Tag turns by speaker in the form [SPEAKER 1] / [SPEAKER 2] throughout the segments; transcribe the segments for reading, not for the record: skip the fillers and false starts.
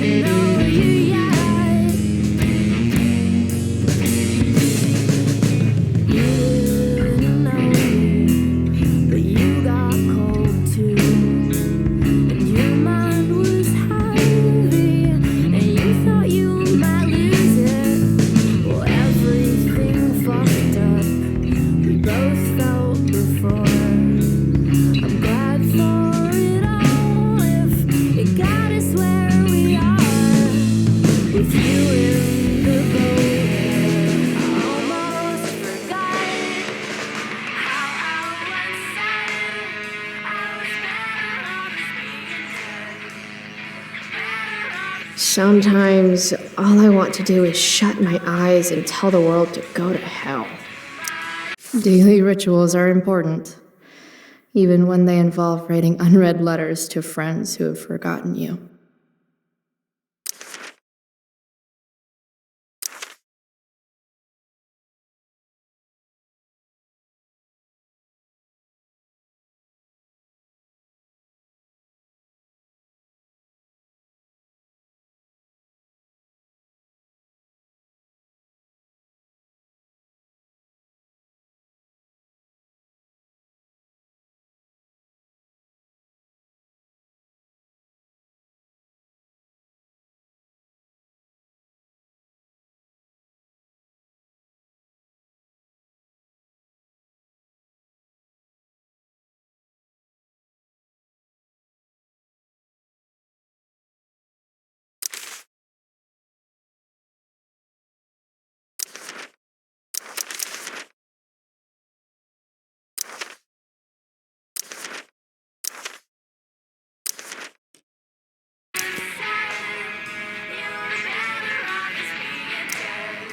[SPEAKER 1] didn't know you yet. You didn't know me, but you got cold too. And your mind was heavy, and you thought you might lose it. Well, everything fucked up. We both felt before. I'm glad for it all. If it got us where we are, with you in the boat, I almost forgot how I once said I was better off as being dead. Better off. Sometimes all I want to do is shut my eyes and tell the world to go to hell. Daily rituals are important, even when they involve writing unread letters to friends who have forgotten you.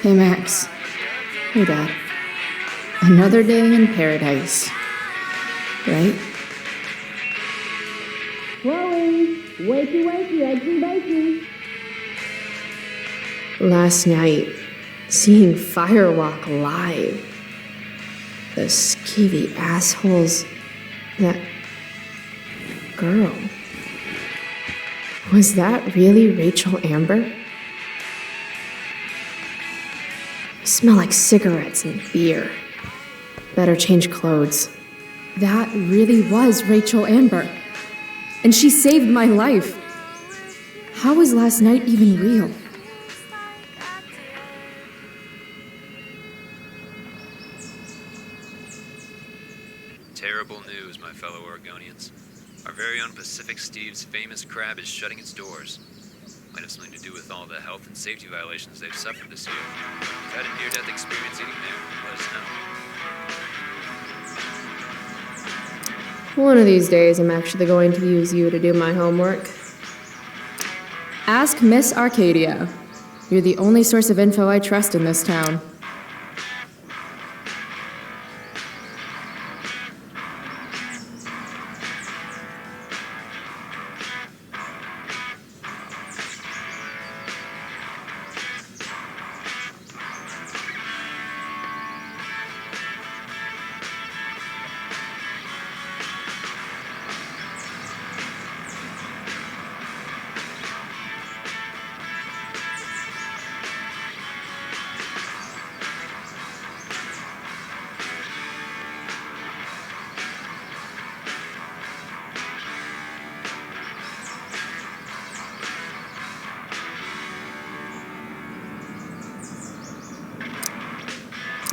[SPEAKER 1] Hey Max. Hey Dad. Another day in paradise. Right?
[SPEAKER 2] Chloe, wakey, wakey, eggs and bacon.
[SPEAKER 1] Last night, seeing Firewalk live. Those skeevy assholes. That girl. Was that really Rachel Amber? Smell like cigarettes and beer. Better change clothes.
[SPEAKER 3] That really was Rachel Amber. And she saved my life. How was last night even real?
[SPEAKER 4] Terrible news, my fellow Oregonians. Our very own Pacific Steve's famous crab is shutting its doors. Might have something to do with all the health and safety violations they've suffered this year. If you've had a near-death experience eating there, let us know.
[SPEAKER 1] One of these days, I'm actually going to use you to do my homework.
[SPEAKER 3] Ask Miss Arcadia. You're the only source of info I trust in this town.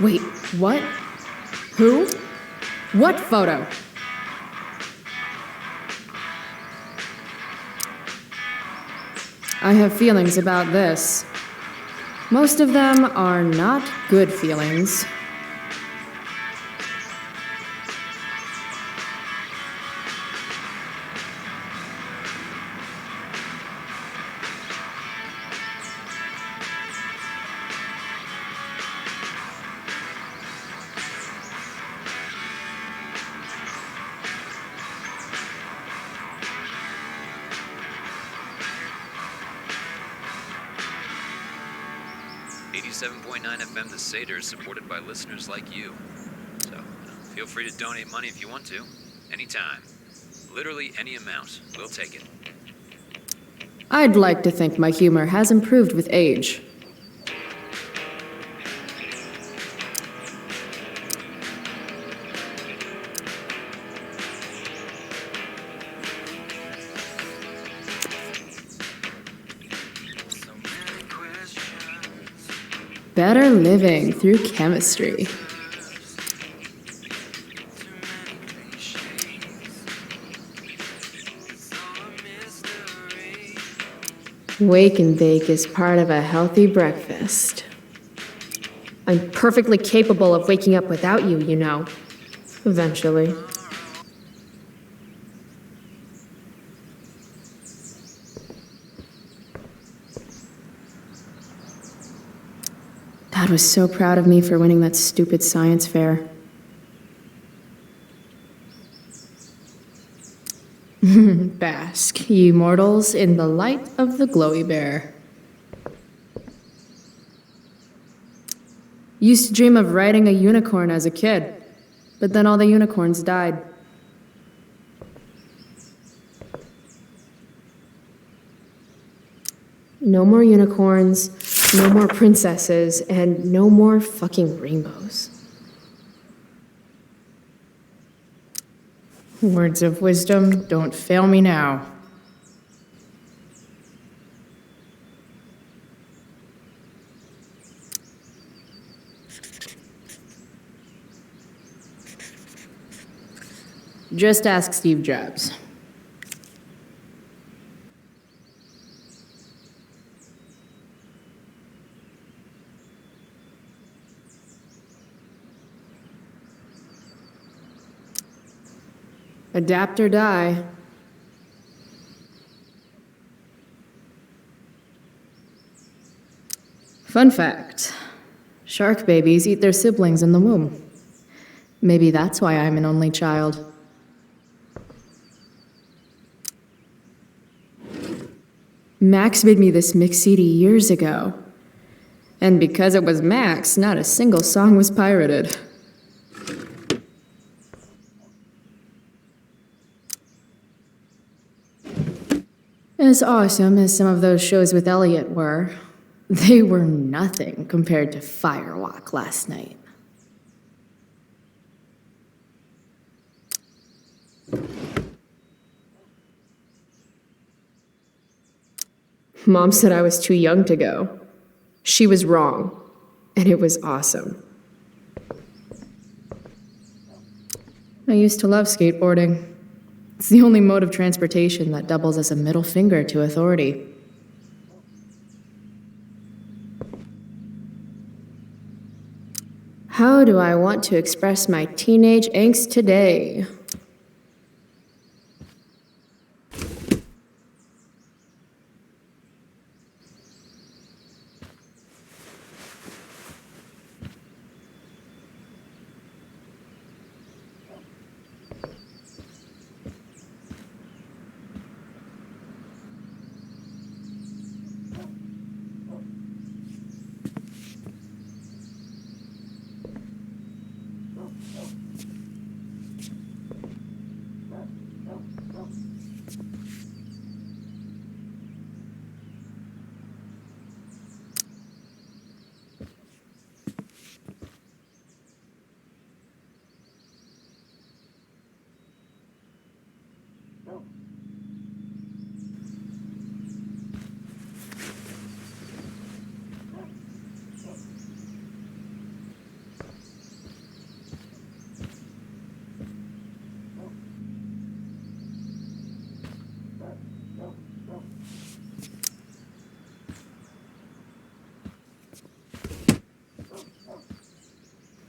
[SPEAKER 3] Wait, what? Who? What photo? I have feelings about this. Most of them are not good feelings.
[SPEAKER 4] FM The Seder is supported by listeners like you. So, feel free to donate money if you want to. Anytime. Literally any amount. We'll take it.
[SPEAKER 3] I'd like to think my humor has improved with age. Better living through chemistry. Wake and bake is part of a healthy breakfast. I'm perfectly capable of waking up without you, you know. Eventually. Dad was so proud of me for winning that stupid science fair. Bask, ye mortals, in the light of the glowy bear. Used to dream of riding a unicorn as a kid, but then all the unicorns died. No more unicorns, no more princesses, and no more fucking rainbows. Words of wisdom, don't fail me now. Just ask Steve Jobs. Adapt or die. Fun fact, shark babies eat their siblings in the womb. Maybe that's why I'm an only child. Max made me this mix CD years ago. And because it was Max, not a single song was pirated. As awesome as some of those shows with Elliot were, they were nothing compared to Firewalk last night. Mom said I was too young to go. She was wrong, and it was awesome. I used to love skateboarding. It's the only mode of transportation that doubles as a middle finger to authority. How do I want to express my teenage angst today?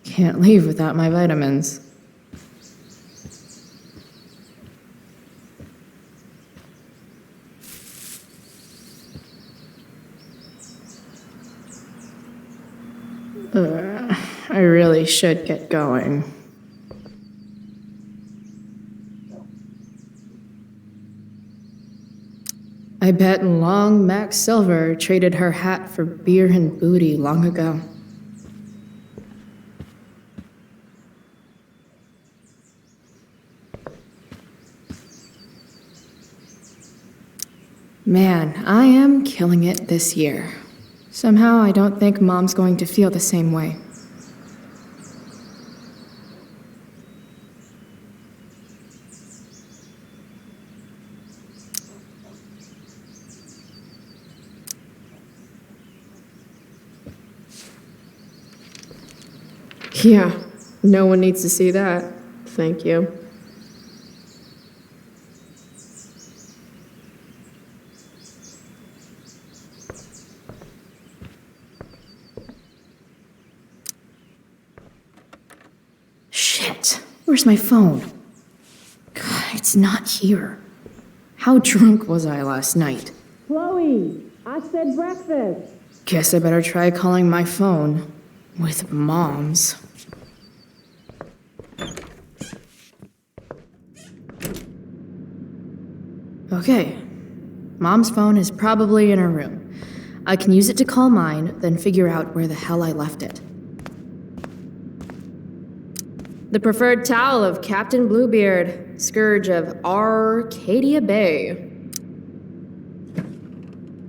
[SPEAKER 3] Can't leave without my vitamins. I really should get going. I bet long Max Silver traded her hat for beer and booty long ago. Man, I am killing it this year. Somehow I don't think Mom's going to feel the same way. Yeah, no one needs to see that. Thank you. Shit, where's my phone? God, it's not here. How drunk was I last night?
[SPEAKER 2] Chloe, I said breakfast.
[SPEAKER 3] Guess I better try calling my phone. With Mom's. Okay. Mom's phone is probably in her room. I can use it to call mine, then figure out where the hell I left it. The preferred towel of Captain Bluebeard, scourge of Arcadia Bay.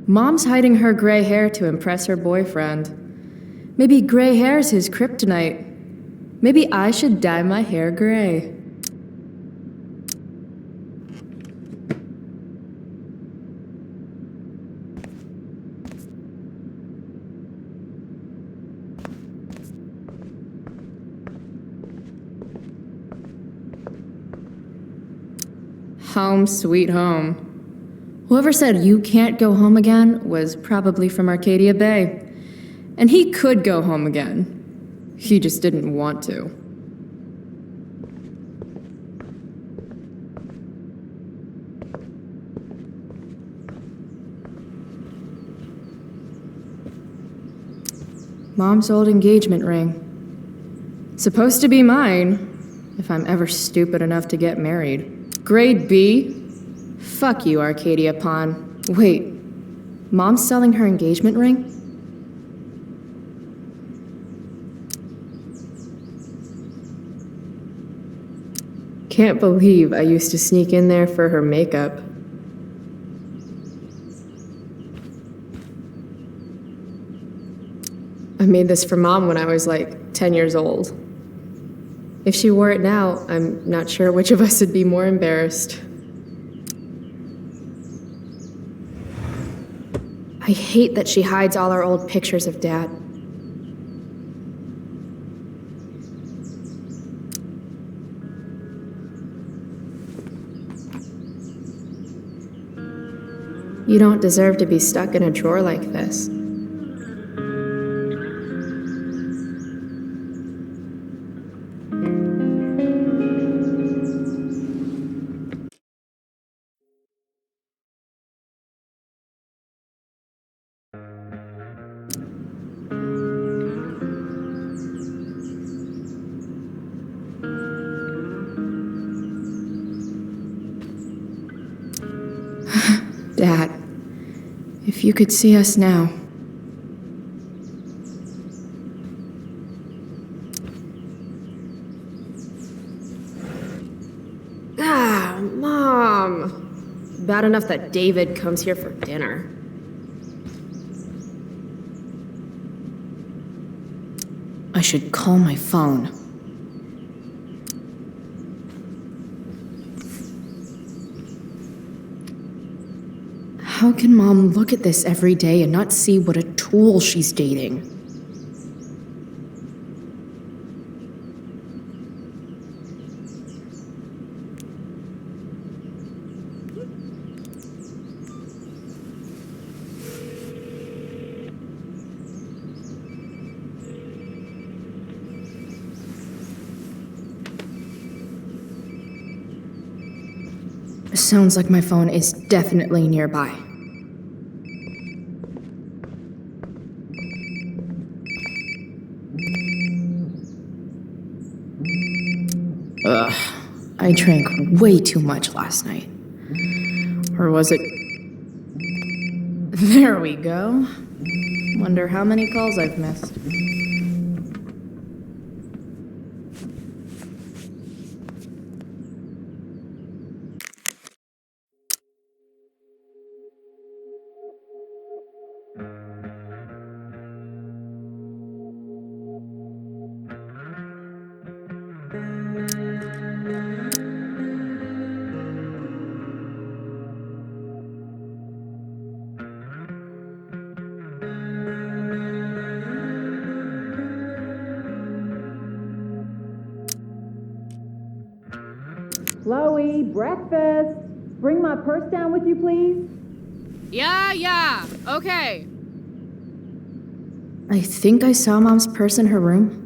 [SPEAKER 3] Mom's hiding her gray hair to impress her boyfriend. Maybe gray hair's his kryptonite. Maybe I should dye my hair gray. Home sweet home. Whoever said you can't go home again was probably from Arcadia Bay. And he could go home again. He just didn't want to. Mom's old engagement ring. Supposed to be mine, if I'm ever stupid enough to get married. Grade B? Fuck you, Arcadia Pawn. Wait, Mom's selling her engagement ring? Can't believe I used to sneak in there for her makeup. I made this for Mom when I was like 10 years old. If she wore it now, I'm not sure which of us would be more embarrassed. I hate that she hides all our old pictures of Dad. You don't deserve to be stuck in a drawer like this. Dad, if you could see us now. Ah, Mom. Bad enough that David comes here for dinner. I should call my phone. How can Mom look at this every day and not see what a tool she's dating? Sounds like my phone is definitely nearby. Ugh, I drank way too much last night. Or was it... There we go. Wonder how many calls I've missed.
[SPEAKER 5] Chloe, breakfast. Bring my purse down with you, please.
[SPEAKER 3] Yeah, okay. I think I saw Mom's purse in her room.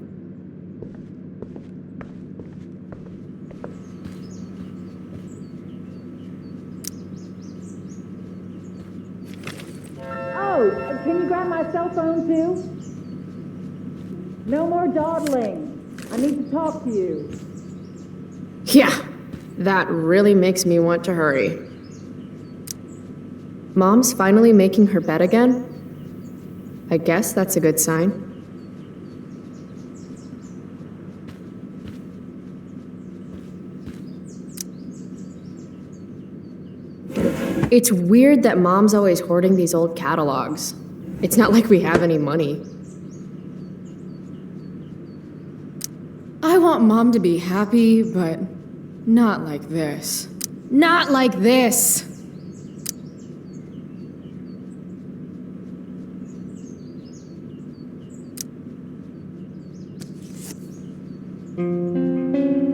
[SPEAKER 5] Oh, can you grab my cell phone too? No more dawdling. I need to talk to you.
[SPEAKER 3] Yeah, that really makes me want to hurry. Mom's finally making her bed again? I guess that's a good sign. It's weird that Mom's always hoarding these old catalogs. It's not like we have any money. I want Mom to be happy, but not like this. Not like this!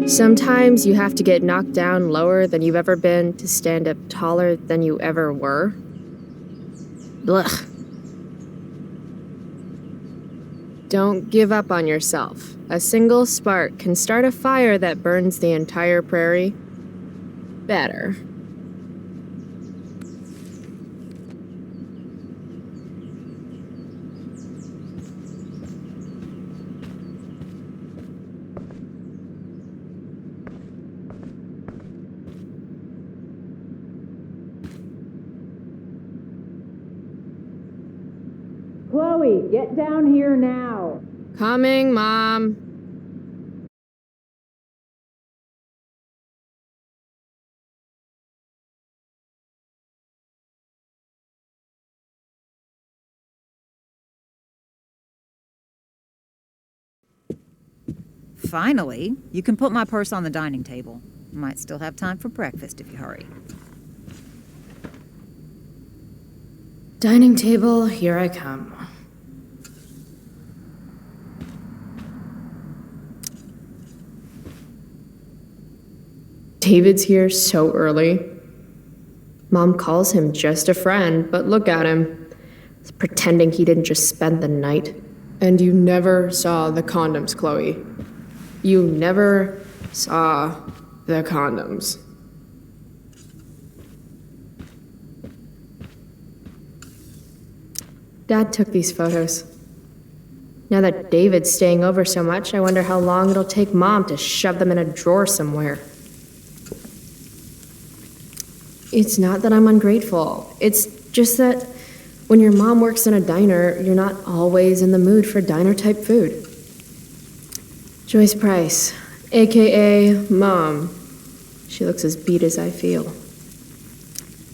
[SPEAKER 3] Sometimes you have to get knocked down lower than you've ever been to stand up taller than you ever were. Blech. Don't give up on yourself. A single spark can start a fire that burns the entire prairie. Better.
[SPEAKER 5] Chloe, get down here now.
[SPEAKER 3] Coming, Mom.
[SPEAKER 6] Finally, you can put my purse on the dining table. Might still have time for breakfast if you hurry.
[SPEAKER 3] Dining table, here I come. David's here so early. Mom calls him just a friend, but look at him. He's pretending he didn't just spend the night. And you never saw the condoms, Chloe. You never saw the condoms. Dad took these photos. Now that David's staying over so much, I wonder how long it'll take Mom to shove them in a drawer somewhere. It's not that I'm ungrateful. It's just that when your mom works in a diner, you're not always in the mood for diner-type food. Joyce Price, a.k.a. Mom. She looks as beat as I feel.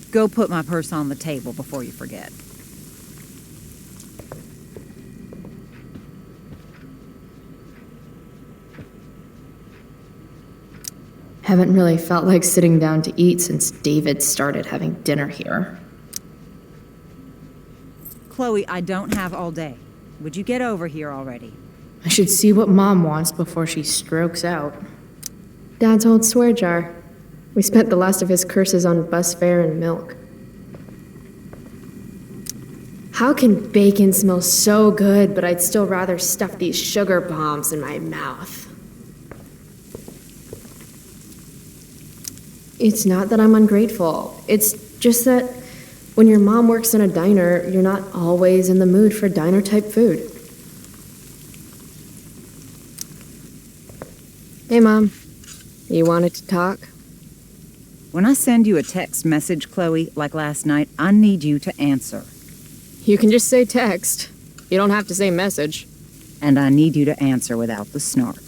[SPEAKER 6] Go put my purse on the table before you forget.
[SPEAKER 3] Haven't really felt like sitting down to eat since David started having dinner here.
[SPEAKER 6] Chloe, I don't have all day. Would you get over here already?
[SPEAKER 3] I should see what Mom wants before she strokes out. Dad's old swear jar. We spent the last of his curses on bus fare and milk. How can bacon smell so good, but I'd still rather stuff these sugar bombs in my mouth? It's not that I'm ungrateful. It's just that when your mom works in a diner, you're not always in the mood for diner-type food. Hey, Mom. You wanted to talk?
[SPEAKER 6] When I send you a text message, Chloe, like last night, I need you to answer.
[SPEAKER 3] You can just say text. You don't have to say message.
[SPEAKER 6] And I need you to answer without the snark.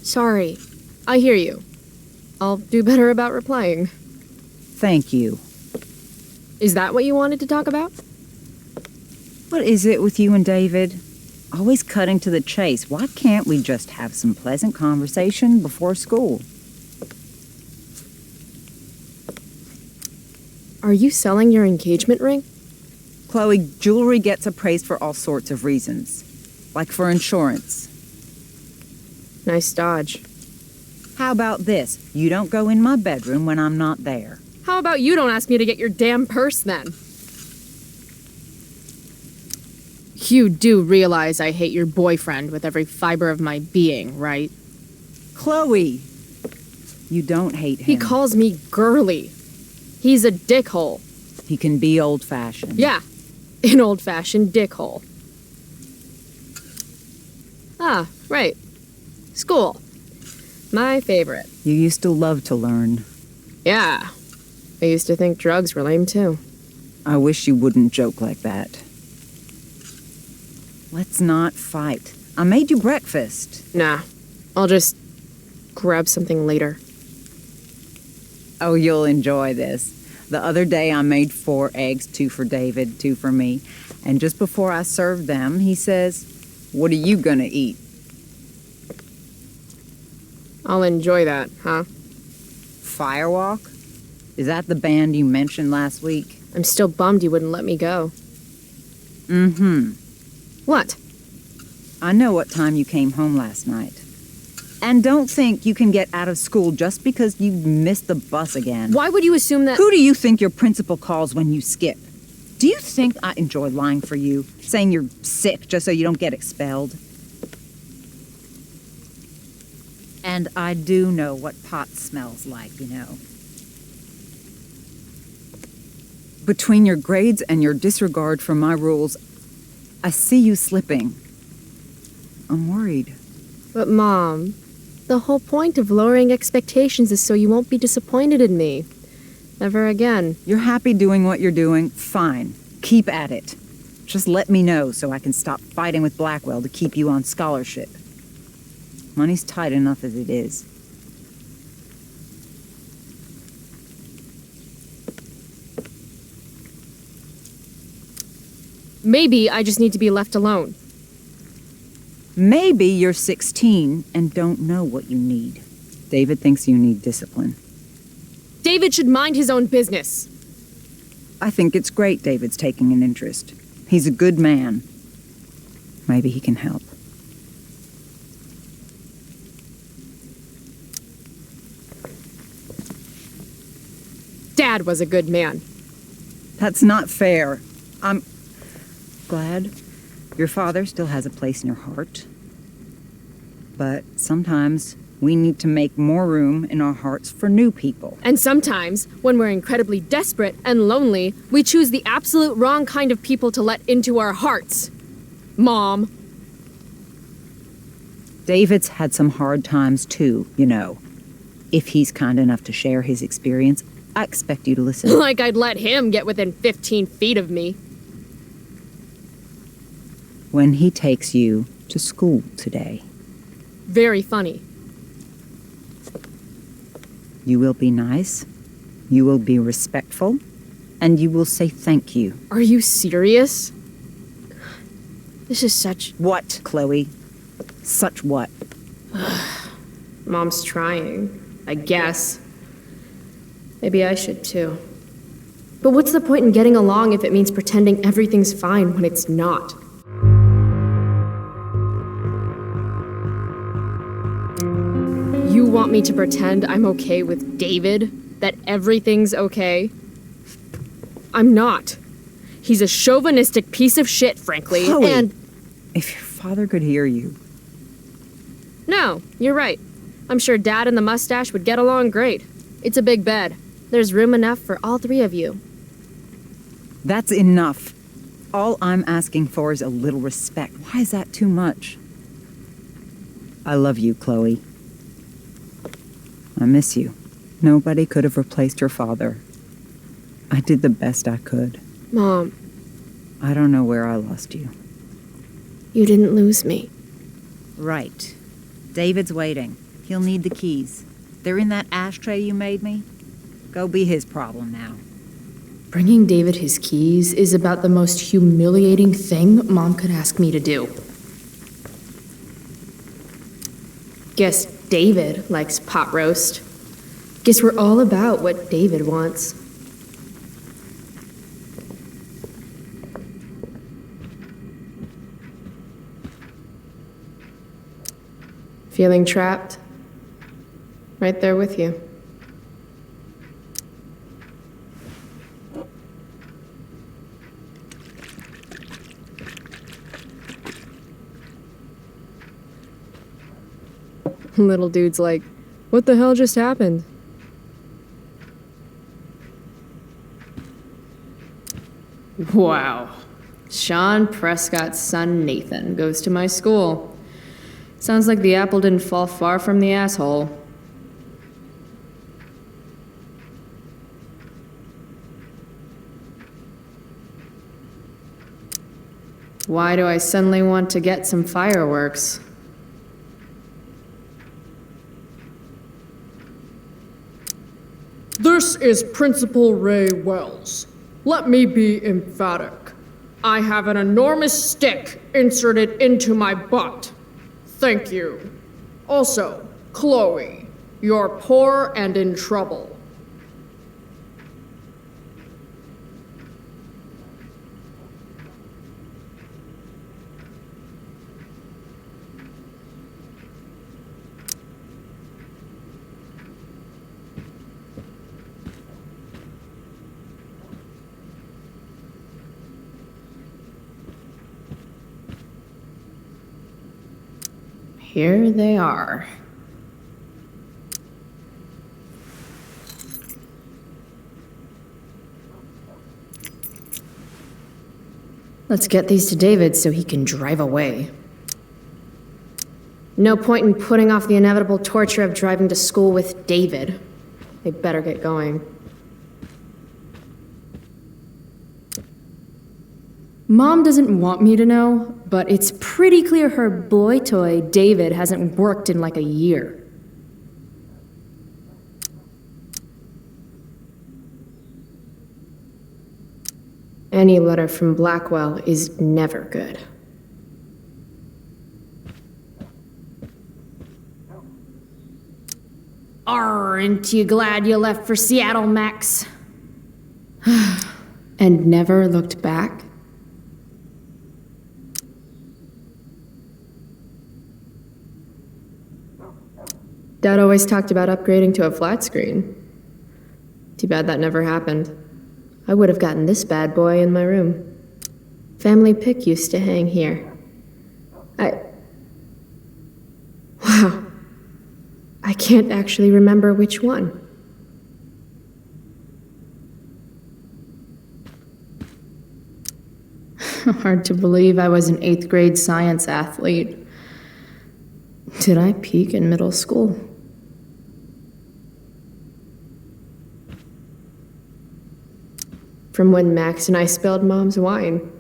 [SPEAKER 3] Sorry. I hear you. I'll do better about replying.
[SPEAKER 6] Thank you.
[SPEAKER 3] Is that what you wanted to talk about?
[SPEAKER 6] What is it with you and David? Always cutting to the chase. Why can't we just have some pleasant conversation before school?
[SPEAKER 3] Are you selling your engagement ring?
[SPEAKER 6] Chloe, jewelry gets appraised for all sorts of reasons. like for insurance.
[SPEAKER 3] Nice dodge.
[SPEAKER 6] How about this? You don't go in my bedroom when I'm not there.
[SPEAKER 3] How about you don't ask me to get your damn purse then? You do realize I hate your boyfriend with every fiber of my being, right?
[SPEAKER 6] Chloe! You don't hate him.
[SPEAKER 3] He calls me girly. He's a dickhole.
[SPEAKER 6] He can be old-fashioned.
[SPEAKER 3] Yeah, an old-fashioned dickhole. Ah, right. School. My favorite.
[SPEAKER 6] You used to love to learn.
[SPEAKER 3] Yeah. I used to think drugs were lame too.
[SPEAKER 6] I wish you wouldn't joke like that. Let's not fight. I made you breakfast.
[SPEAKER 3] Nah. I'll just grab something later.
[SPEAKER 6] Oh, you'll enjoy this. The other day I made 4 eggs, 2 for David, 2 for me. And just before I served them, he says, "What are you gonna eat?"
[SPEAKER 3] I'll enjoy that, huh?
[SPEAKER 6] Firewalk? Is that the band you mentioned last week?
[SPEAKER 3] I'm still bummed you wouldn't let me go.
[SPEAKER 6] Mm-hmm.
[SPEAKER 3] What?
[SPEAKER 6] I know what time you came home last night. And don't think you can get out of school just because you missed the bus again.
[SPEAKER 3] Why would you assume that—
[SPEAKER 6] Who do you think your principal calls when you skip? Do you think I enjoy lying for you? Saying you're sick just so you don't get expelled? And I do know what pot smells like, you know. Between your grades and your disregard for my rules, I see you slipping. I'm worried.
[SPEAKER 3] But Mom, the whole point of lowering expectations is so you won't be disappointed in me. Never again.
[SPEAKER 6] You're happy doing what you're doing? Fine. Keep at it. Just let me know so I can stop fighting with Blackwell to keep you on scholarship. Money's tight enough as it is.
[SPEAKER 3] Maybe I just need to be left alone.
[SPEAKER 6] Maybe you're 16 and don't know what you need. David thinks you need discipline.
[SPEAKER 3] David should mind his own business.
[SPEAKER 6] I think it's great David's taking an interest. He's a good man. Maybe he can help.
[SPEAKER 3] Dad was a good man.
[SPEAKER 6] That's not fair. I'm glad your father still has a place in your heart. But sometimes we need to make more room in our hearts for new people.
[SPEAKER 3] And sometimes, when we're incredibly desperate and lonely, we choose the absolute wrong kind of people to let into our hearts. Mom.
[SPEAKER 6] David's had some hard times too, you know. If he's kind enough to share his experience, I expect you to listen.
[SPEAKER 3] Like I'd let him get within 15 feet of me.
[SPEAKER 6] When he takes you to school today,
[SPEAKER 3] Very funny.
[SPEAKER 6] you will be nice, you will be respectful, and you will say thank you.
[SPEAKER 3] Are you serious? This is such—
[SPEAKER 6] What, Chloe? Such what?
[SPEAKER 3] Mom's trying, I guess. Maybe I should too. But what's the point in getting along if it means pretending everything's fine when it's not? You want me to pretend I'm okay with David? That everything's okay? I'm not. He's a chauvinistic piece of shit, frankly,
[SPEAKER 6] Chloe.
[SPEAKER 3] and—
[SPEAKER 6] If your father could hear you.
[SPEAKER 3] No, you're right. I'm sure Dad and the mustache would get along great. It's a big bed. There's room enough for all 3 of you.
[SPEAKER 6] That's enough. All I'm asking for is a little respect. Why is that too much? I love you, Chloe. I miss you. Nobody could have replaced your father. I did the best I could.
[SPEAKER 3] Mom,
[SPEAKER 6] I don't know where I lost you.
[SPEAKER 3] you didn't lose me.
[SPEAKER 6] Right. David's waiting. He'll need the keys. They're in that ashtray you made me. Go be his problem now.
[SPEAKER 3] Bringing David his keys is about the most humiliating thing Mom could ask me to do. Guess David likes pot roast. Guess we're all about what David wants. Feeling trapped? Right there with you. Little dude's like, what the hell just happened? Wow. Sean Prescott's son Nathan goes to my school. Sounds like the apple didn't fall far from the asshole. Why do I suddenly want to get some fireworks?
[SPEAKER 7] This is Principal Ray Wells. Let me be emphatic. I have an enormous stick inserted into my butt. Thank you. Also, Chloe, you're poor and in trouble.
[SPEAKER 3] Here they are. Let's get these to David so he can drive away. No point in putting off the inevitable torture of driving to school with David. They better get going. Mom doesn't want me to know, but it's pretty clear her boy toy, David, hasn't worked in like a year. Any letter from Blackwell is never good. Aren't you glad you left for Seattle, Max? And never looked back? Dad always talked about upgrading to a flat screen. Too bad that never happened. I would have gotten this bad boy in my room. Family pic used to hang here. Wow. I can't actually remember which one. Hard to believe I was an 8th grade science athlete. Did I peak in middle school? From when Max and I spilled Mom's wine.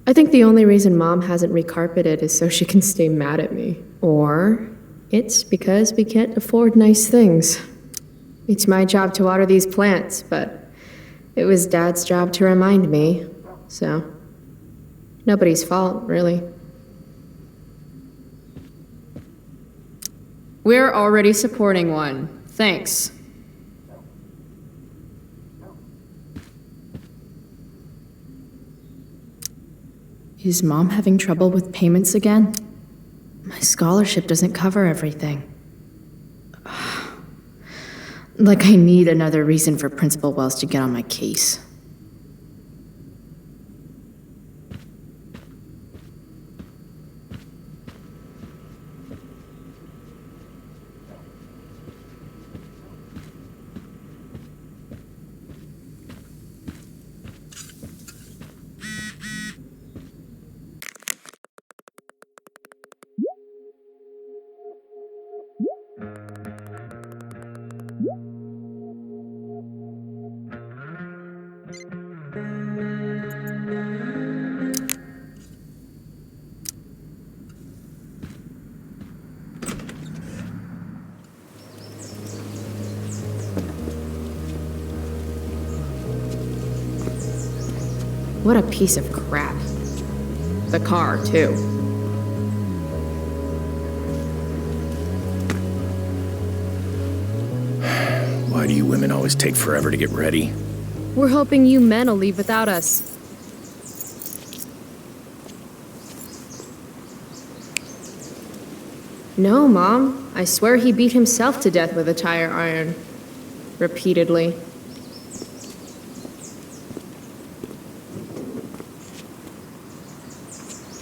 [SPEAKER 3] I think the only reason Mom hasn't recarpeted is so she can stay mad at me. Or it's because we can't afford nice things. It's my job to water these plants, but it was Dad's job to remind me, so nobody's fault, really. We're already supporting one. Thanks. Is Mom having trouble with payments again? My scholarship doesn't cover everything. Like I need another reason for Principal Wells to get on my case. What a piece of crap. The car, too.
[SPEAKER 8] Why do you women always take forever to get ready?
[SPEAKER 3] We're hoping you men will leave without us. No, Mom. I swear he beat himself to death with a tire iron. Repeatedly.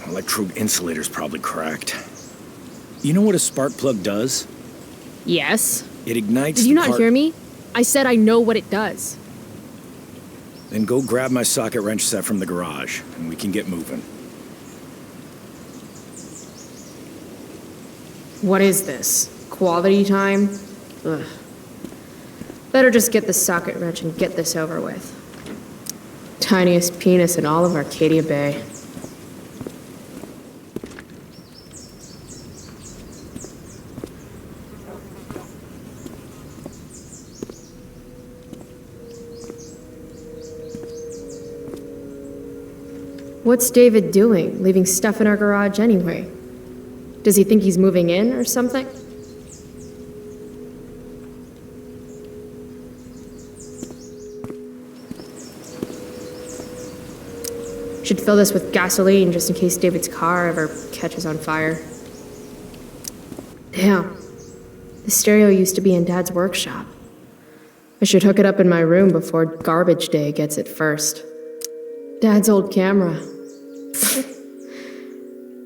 [SPEAKER 8] Electrode insulator's probably cracked. You know what a spark plug does?
[SPEAKER 3] Yes.
[SPEAKER 8] It ignites
[SPEAKER 3] Did you
[SPEAKER 8] the
[SPEAKER 3] not
[SPEAKER 8] part-
[SPEAKER 3] hear me? I said I know what it does.
[SPEAKER 8] Then go grab my socket wrench set from the garage, and we can get moving.
[SPEAKER 3] What is this? Quality time? Ugh. Better just get the socket wrench and get this over with. Tiniest penis in all of Arcadia Bay. What's David doing, leaving stuff in our garage anyway? Does he think he's moving in or something? Should fill this with gasoline just in case David's car ever catches on fire. Damn. The stereo used to be in Dad's workshop. I should hook it up in my room before garbage day gets it first. Dad's old camera.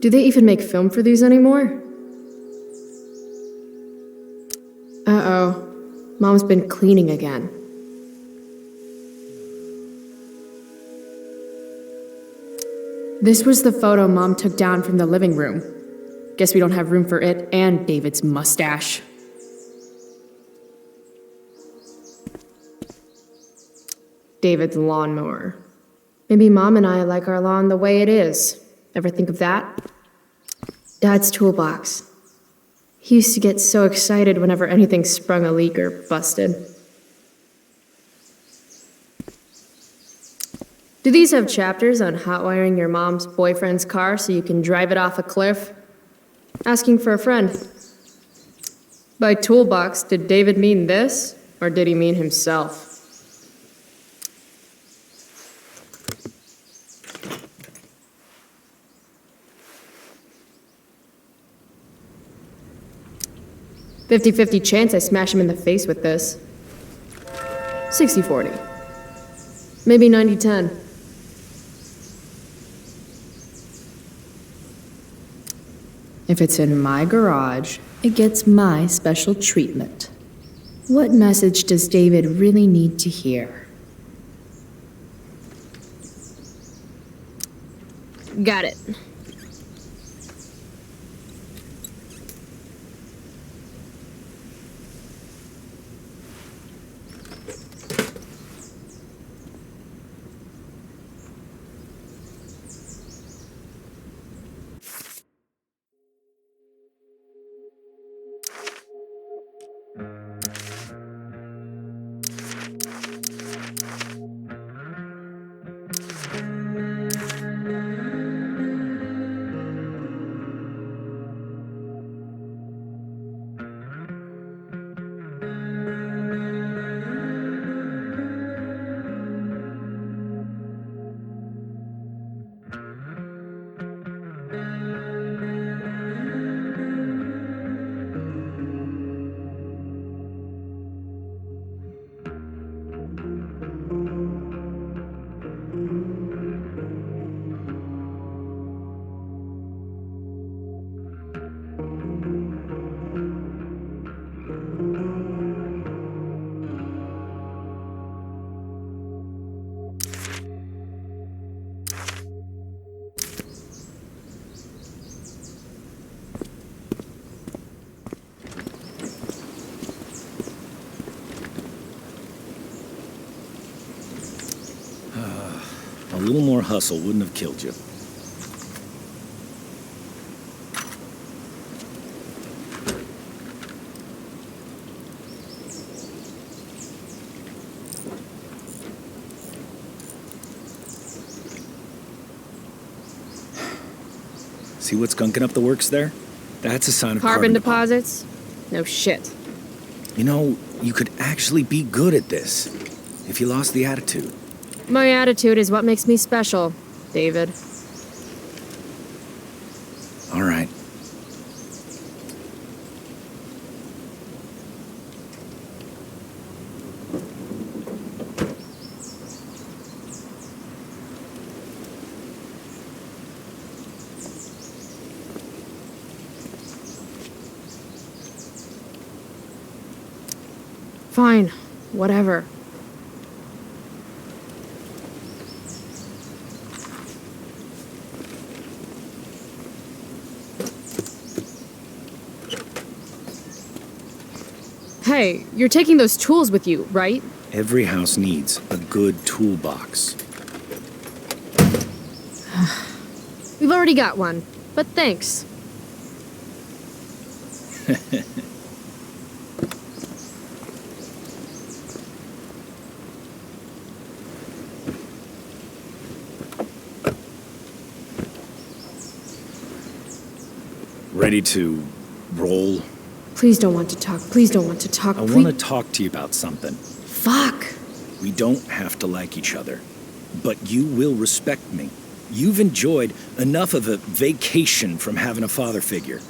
[SPEAKER 3] Do they even make film for these anymore? Uh-oh. Mom's been cleaning again. This was the photo Mom took down from the living room. Guess we don't have room for it and David's mustache. David's lawnmower. Maybe Mom and I like our lawn the way it is. Ever think of that? Dad's toolbox. He used to get so excited whenever anything sprung a leak or busted. Do these have chapters on hot wiring your mom's boyfriend's car so you can drive it off a cliff? Asking for a friend. By toolbox, did David mean this, or did he mean himself? "50-50 chance I smash him in the face with this. 60-40. Maybe 90-10. If it's in my garage, it gets my special treatment. What message does David really need to hear?" Got it.
[SPEAKER 8] A little more hustle wouldn't have killed you. See what's gunking up the works there? That's a sign of
[SPEAKER 3] Carbon
[SPEAKER 8] deposit.
[SPEAKER 3] deposits? No shit.
[SPEAKER 8] You know, you could actually be good at this if you lost the attitude.
[SPEAKER 3] My attitude is what makes me special, David.
[SPEAKER 8] All right.
[SPEAKER 7] Fine. Whatever. Hey, you're taking those tools with you, right?
[SPEAKER 8] Every house needs a good toolbox.
[SPEAKER 7] We've already got one, but thanks.
[SPEAKER 8] Ready to roll?
[SPEAKER 7] Please don't want to talk. Please don't want to talk.
[SPEAKER 8] I want to talk to you about something.
[SPEAKER 7] Fuck.
[SPEAKER 8] We don't have to like each other, but you will respect me. You've enjoyed enough of a vacation from having a father figure.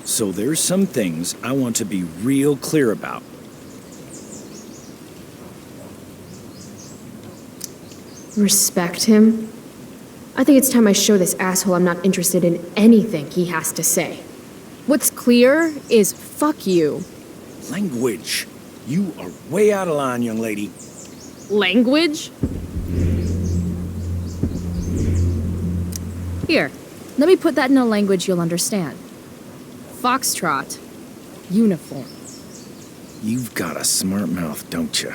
[SPEAKER 8] So there's some things I want to be real clear about.
[SPEAKER 7] Respect him? I think it's time I show this asshole I'm not interested in anything he has to say. What's clear is fuck you.
[SPEAKER 8] Language. You are way out of line, young lady.
[SPEAKER 7] Language? Here, let me put that in a language you'll understand. Foxtrot. Uniform.
[SPEAKER 8] You've got a smart mouth, don't you?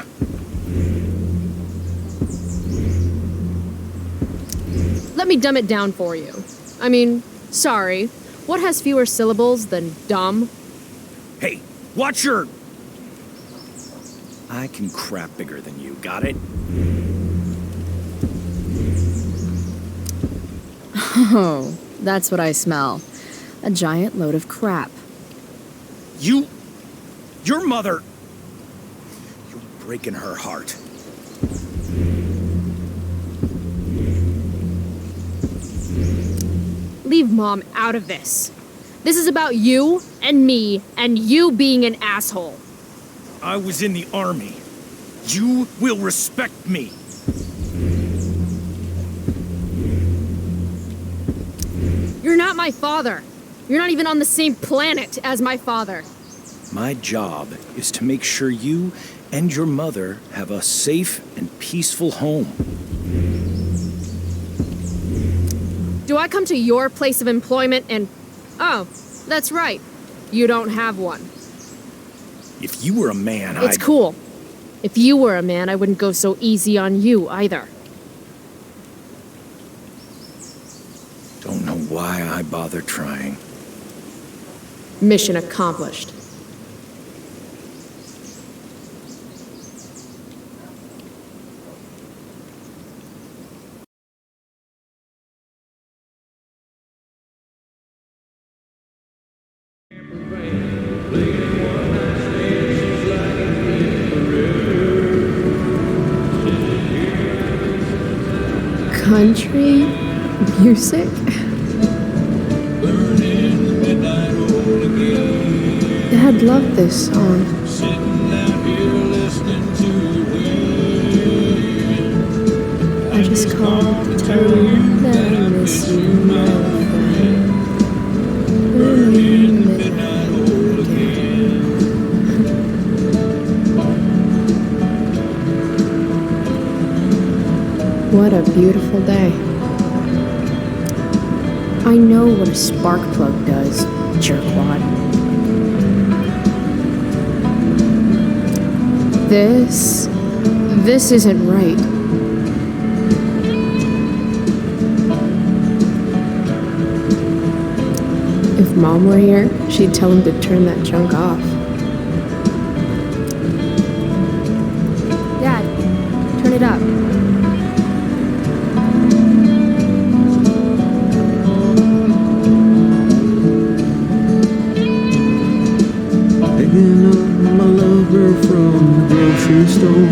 [SPEAKER 7] Let me dumb it down for you. I mean, sorry. What has fewer syllables than dumb?
[SPEAKER 8] Hey, watch your... I can crap bigger than you, got it?
[SPEAKER 3] Oh, that's what I smell. A giant load of crap.
[SPEAKER 8] Your mother... You're breaking her heart.
[SPEAKER 7] Leave Mom out of this. This is about you and me and you being an asshole.
[SPEAKER 8] I was in the army. You will respect me.
[SPEAKER 7] You're not my father. You're not even on the same planet as my father.
[SPEAKER 8] My job is to make sure you and your mother have a safe and peaceful home.
[SPEAKER 7] Do I come to your place of employment and... Oh, that's right. You don't have one.
[SPEAKER 8] If you were a man,
[SPEAKER 7] It's cool. If you were a man, I wouldn't go so easy on you either.
[SPEAKER 8] Don't know why I bother trying.
[SPEAKER 7] Mission accomplished. Country music? Dad loved this song. I just called to tell you that I miss you, my friend. Burning midnight oil again. What a beautiful day. I know what a spark plug does, jerkwad. This isn't right. If Mom were here, she'd tell him to turn that junk off. Dad, turn it up.
[SPEAKER 9] Picking up my lover from the grocery store.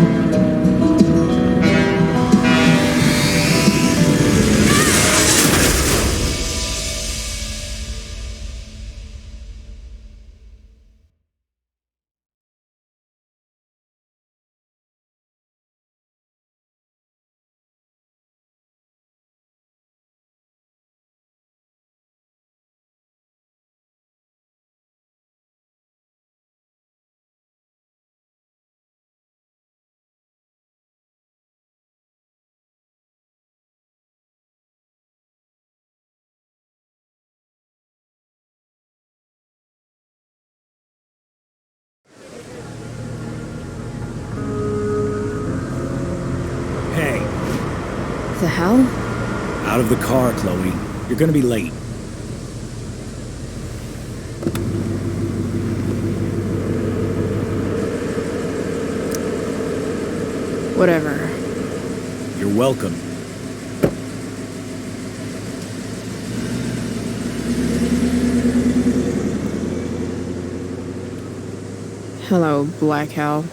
[SPEAKER 3] the hell?
[SPEAKER 8] Out of the car, Chloe. You're gonna be late.
[SPEAKER 3] Whatever.
[SPEAKER 8] You're welcome.
[SPEAKER 3] Hello, Black Hell.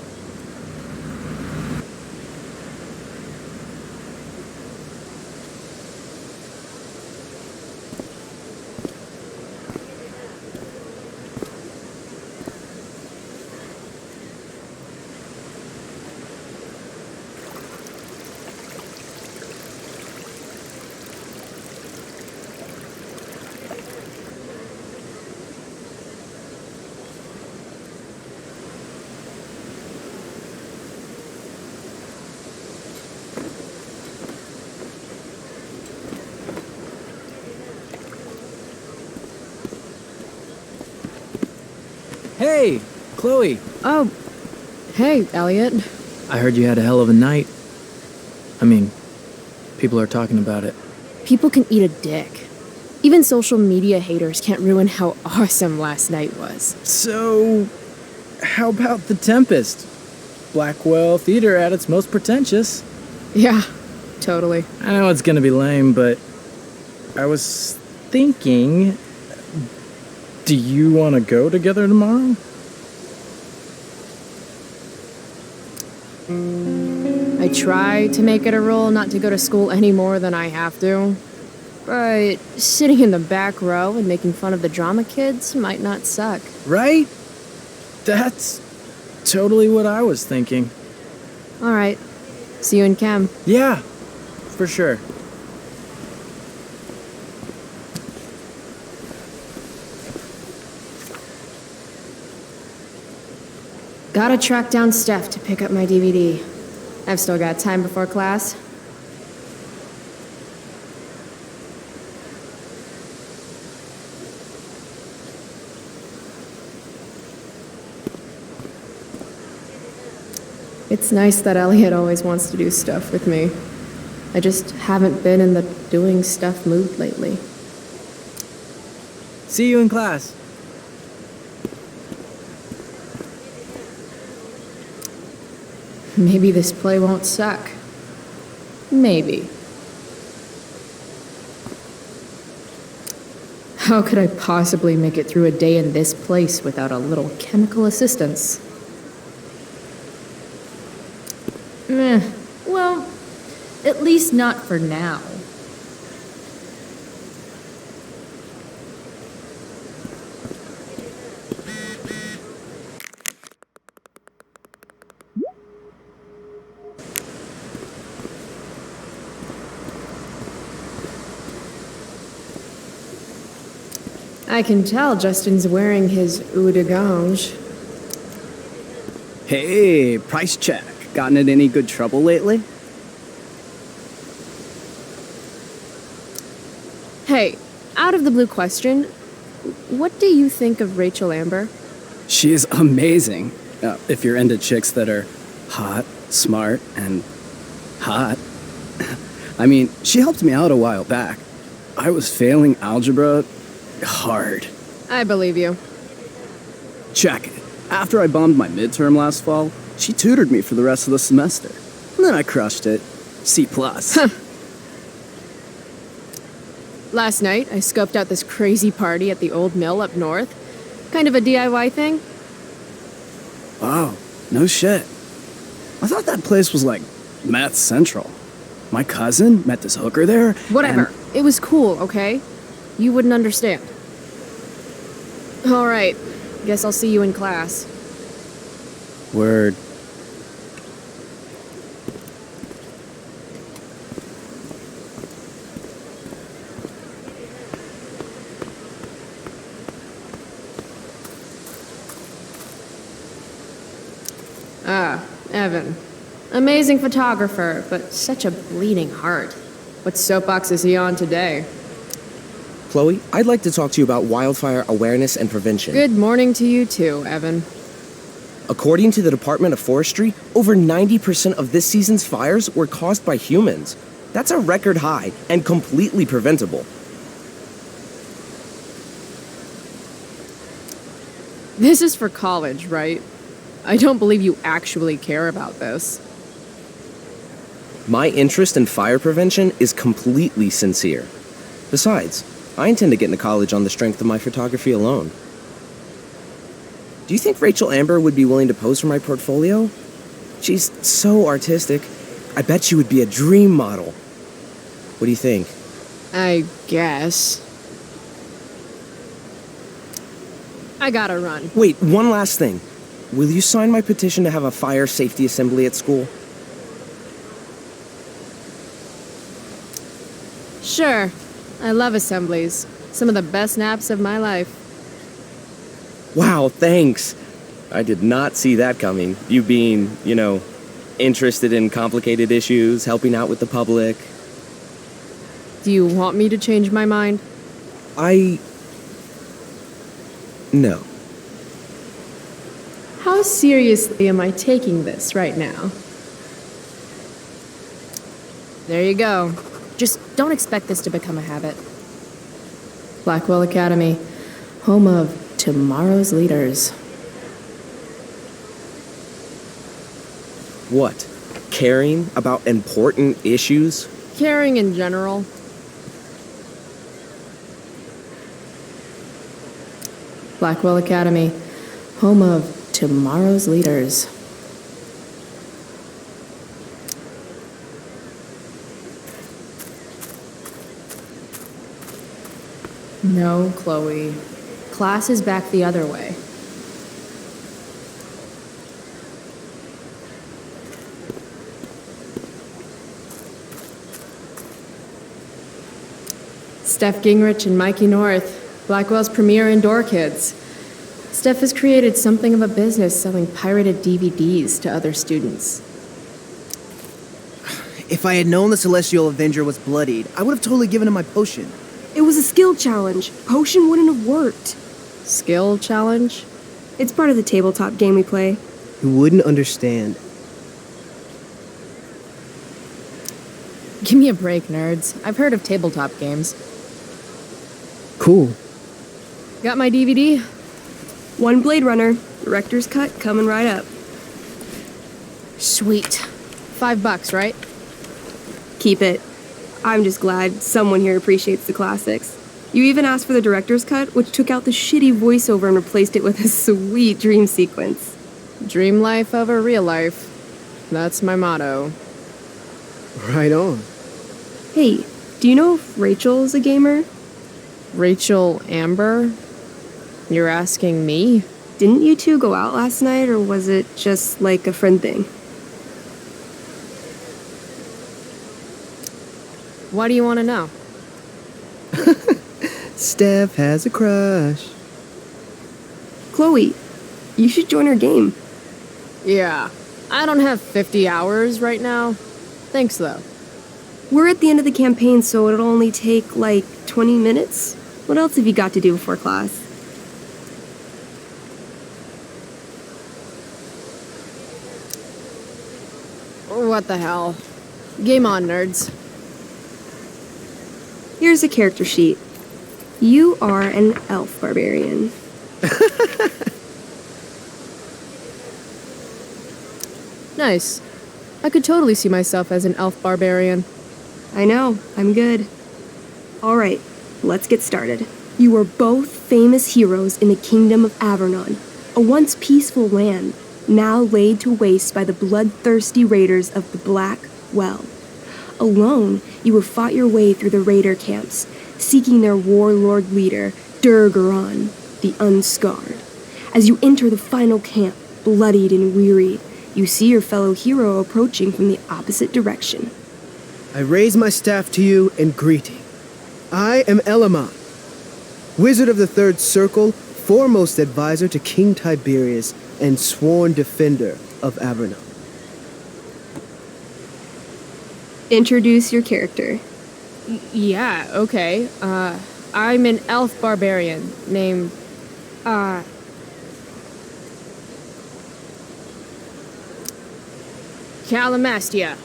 [SPEAKER 10] Hey, Chloe.
[SPEAKER 3] Oh, hey, Elliot.
[SPEAKER 10] I heard you had a hell of a night. I mean, people are talking about it.
[SPEAKER 3] People can eat a dick. Even social media haters can't ruin how awesome last night was.
[SPEAKER 10] So, how about The Tempest? Blackwell Theater at its most pretentious.
[SPEAKER 3] Yeah, totally.
[SPEAKER 10] I know it's gonna be lame, but I was thinking, do you want to go together tomorrow?
[SPEAKER 3] I try to make it a rule not to go to school any more than I have to. But sitting in the back row and making fun of the drama kids might not suck.
[SPEAKER 10] Right? That's totally what I was thinking.
[SPEAKER 3] All right. See you in chem.
[SPEAKER 10] Yeah, for sure.
[SPEAKER 3] Gotta track down Steph to pick up my DVD. I've still got time before class. It's nice that Elliot always wants to do stuff with me. I just haven't been in the doing stuff mood lately.
[SPEAKER 10] See you in class.
[SPEAKER 3] Maybe this play won't suck. Maybe. How could I possibly make it through a day in this place without a little chemical assistance? Well, at least not for now. I can tell Justin's wearing his eau de gange.
[SPEAKER 11] Hey, price check. Gotten in any good trouble lately?
[SPEAKER 3] Hey, out of the blue question, what do you think of Rachel Amber?
[SPEAKER 11] She's amazing. If you're into chicks that are hot, smart, and hot. I mean, she helped me out a while back. I was failing algebra hard.
[SPEAKER 3] I believe you.
[SPEAKER 11] Check it. After I bombed my midterm last fall, she tutored me for the rest of the semester. And then I crushed it. C+.
[SPEAKER 3] Last night, I scoped out this crazy party at the old mill up north. Kind of a DIY thing.
[SPEAKER 11] Wow, no shit. I thought that place was like meth central. My cousin met this hooker there.
[SPEAKER 3] Whatever.
[SPEAKER 11] and-
[SPEAKER 3] It was cool, okay? You wouldn't understand. All right. Guess I'll see you in class.
[SPEAKER 11] Word.
[SPEAKER 3] Ah, Evan. Amazing photographer, but such a bleeding heart. What soapbox is he on today?
[SPEAKER 12] Chloe, I'd like to talk to you about wildfire awareness and prevention.
[SPEAKER 3] Good morning to you too, Evan.
[SPEAKER 12] According to the Department of Forestry, over 90% of this season's fires were caused by humans. That's a record high and completely preventable.
[SPEAKER 3] This is for college, right? I don't believe you actually care about this.
[SPEAKER 12] My interest in fire prevention is completely sincere. Besides, I intend to get into college on the strength of my photography alone. Do you think Rachel Amber would be willing to pose for my portfolio? She's so artistic. I bet she would be a dream model. What do you think?
[SPEAKER 3] I guess. I gotta run.
[SPEAKER 12] Wait, one last thing. Will you sign my petition to have a fire safety assembly at school?
[SPEAKER 3] Sure. I love assemblies. Some of the best naps of my life.
[SPEAKER 12] Wow, thanks. I did not see that coming. You being, interested in complicated issues, helping out with the public.
[SPEAKER 3] Do you want me to change my mind?
[SPEAKER 12] No.
[SPEAKER 3] How seriously am I taking this right now? There you go. Just don't expect this to become a habit. Blackwell Academy, home of tomorrow's leaders.
[SPEAKER 12] What? Caring about important issues?
[SPEAKER 3] Caring in general. Blackwell Academy, home of tomorrow's leaders. No, Chloe. Class is back the other way. Steph Gingrich and Mikey North, Blackwell's premier indoor kids. Steph has created something of a business selling pirated DVDs to other students.
[SPEAKER 13] If I had known the Celestial Avenger was bloodied, I would have totally given him my potion.
[SPEAKER 2] It was a skill challenge. Potion wouldn't have worked.
[SPEAKER 3] Skill challenge?
[SPEAKER 2] It's part of the tabletop game we play.
[SPEAKER 13] You wouldn't understand.
[SPEAKER 3] Give me a break, nerds. I've heard of tabletop games.
[SPEAKER 13] Cool.
[SPEAKER 3] Got my DVD?
[SPEAKER 2] One Blade Runner, director's cut coming right up.
[SPEAKER 3] Sweet. $5, right?
[SPEAKER 2] Keep it. I'm just glad someone here appreciates the classics. You even asked for the director's cut, which took out the shitty voiceover and replaced it with a sweet dream sequence.
[SPEAKER 3] Dream life over real life. That's my motto.
[SPEAKER 13] Right on.
[SPEAKER 2] Hey, do you know if Rachel's a gamer?
[SPEAKER 3] Rachel Amber? You're asking me?
[SPEAKER 2] Didn't you two go out last night, or was it just like a friend thing?
[SPEAKER 3] Why do you want to know?
[SPEAKER 13] Steph has a crush.
[SPEAKER 2] Chloe, you should join our game.
[SPEAKER 3] Yeah. I don't have 50 hours right now. Thanks, though.
[SPEAKER 2] We're at the end of the campaign, so it'll only take, 20 minutes. What else have you got to do before class?
[SPEAKER 3] What the hell? Game on, nerds.
[SPEAKER 2] Here's a character sheet. You are an elf barbarian.
[SPEAKER 3] Nice. I could totally see myself as an elf barbarian.
[SPEAKER 2] I know, I'm good. Alright, let's get started. You are both famous heroes in the kingdom of Avernon, a once peaceful land, now laid to waste by the bloodthirsty raiders of the Black Well. Alone, you have fought your way through the raider camps, seeking their warlord leader, Durgaron, the Unscarred. As you enter the final camp, bloodied and wearied, you see your fellow hero approaching from the opposite direction.
[SPEAKER 13] I raise my staff to you in greeting. I am Elamon, Wizard of the Third Circle, foremost advisor to King Tiberius, and sworn defender of Avernon.
[SPEAKER 2] Introduce your character.
[SPEAKER 3] Yeah, okay. I'm an elf barbarian named, Callamastia.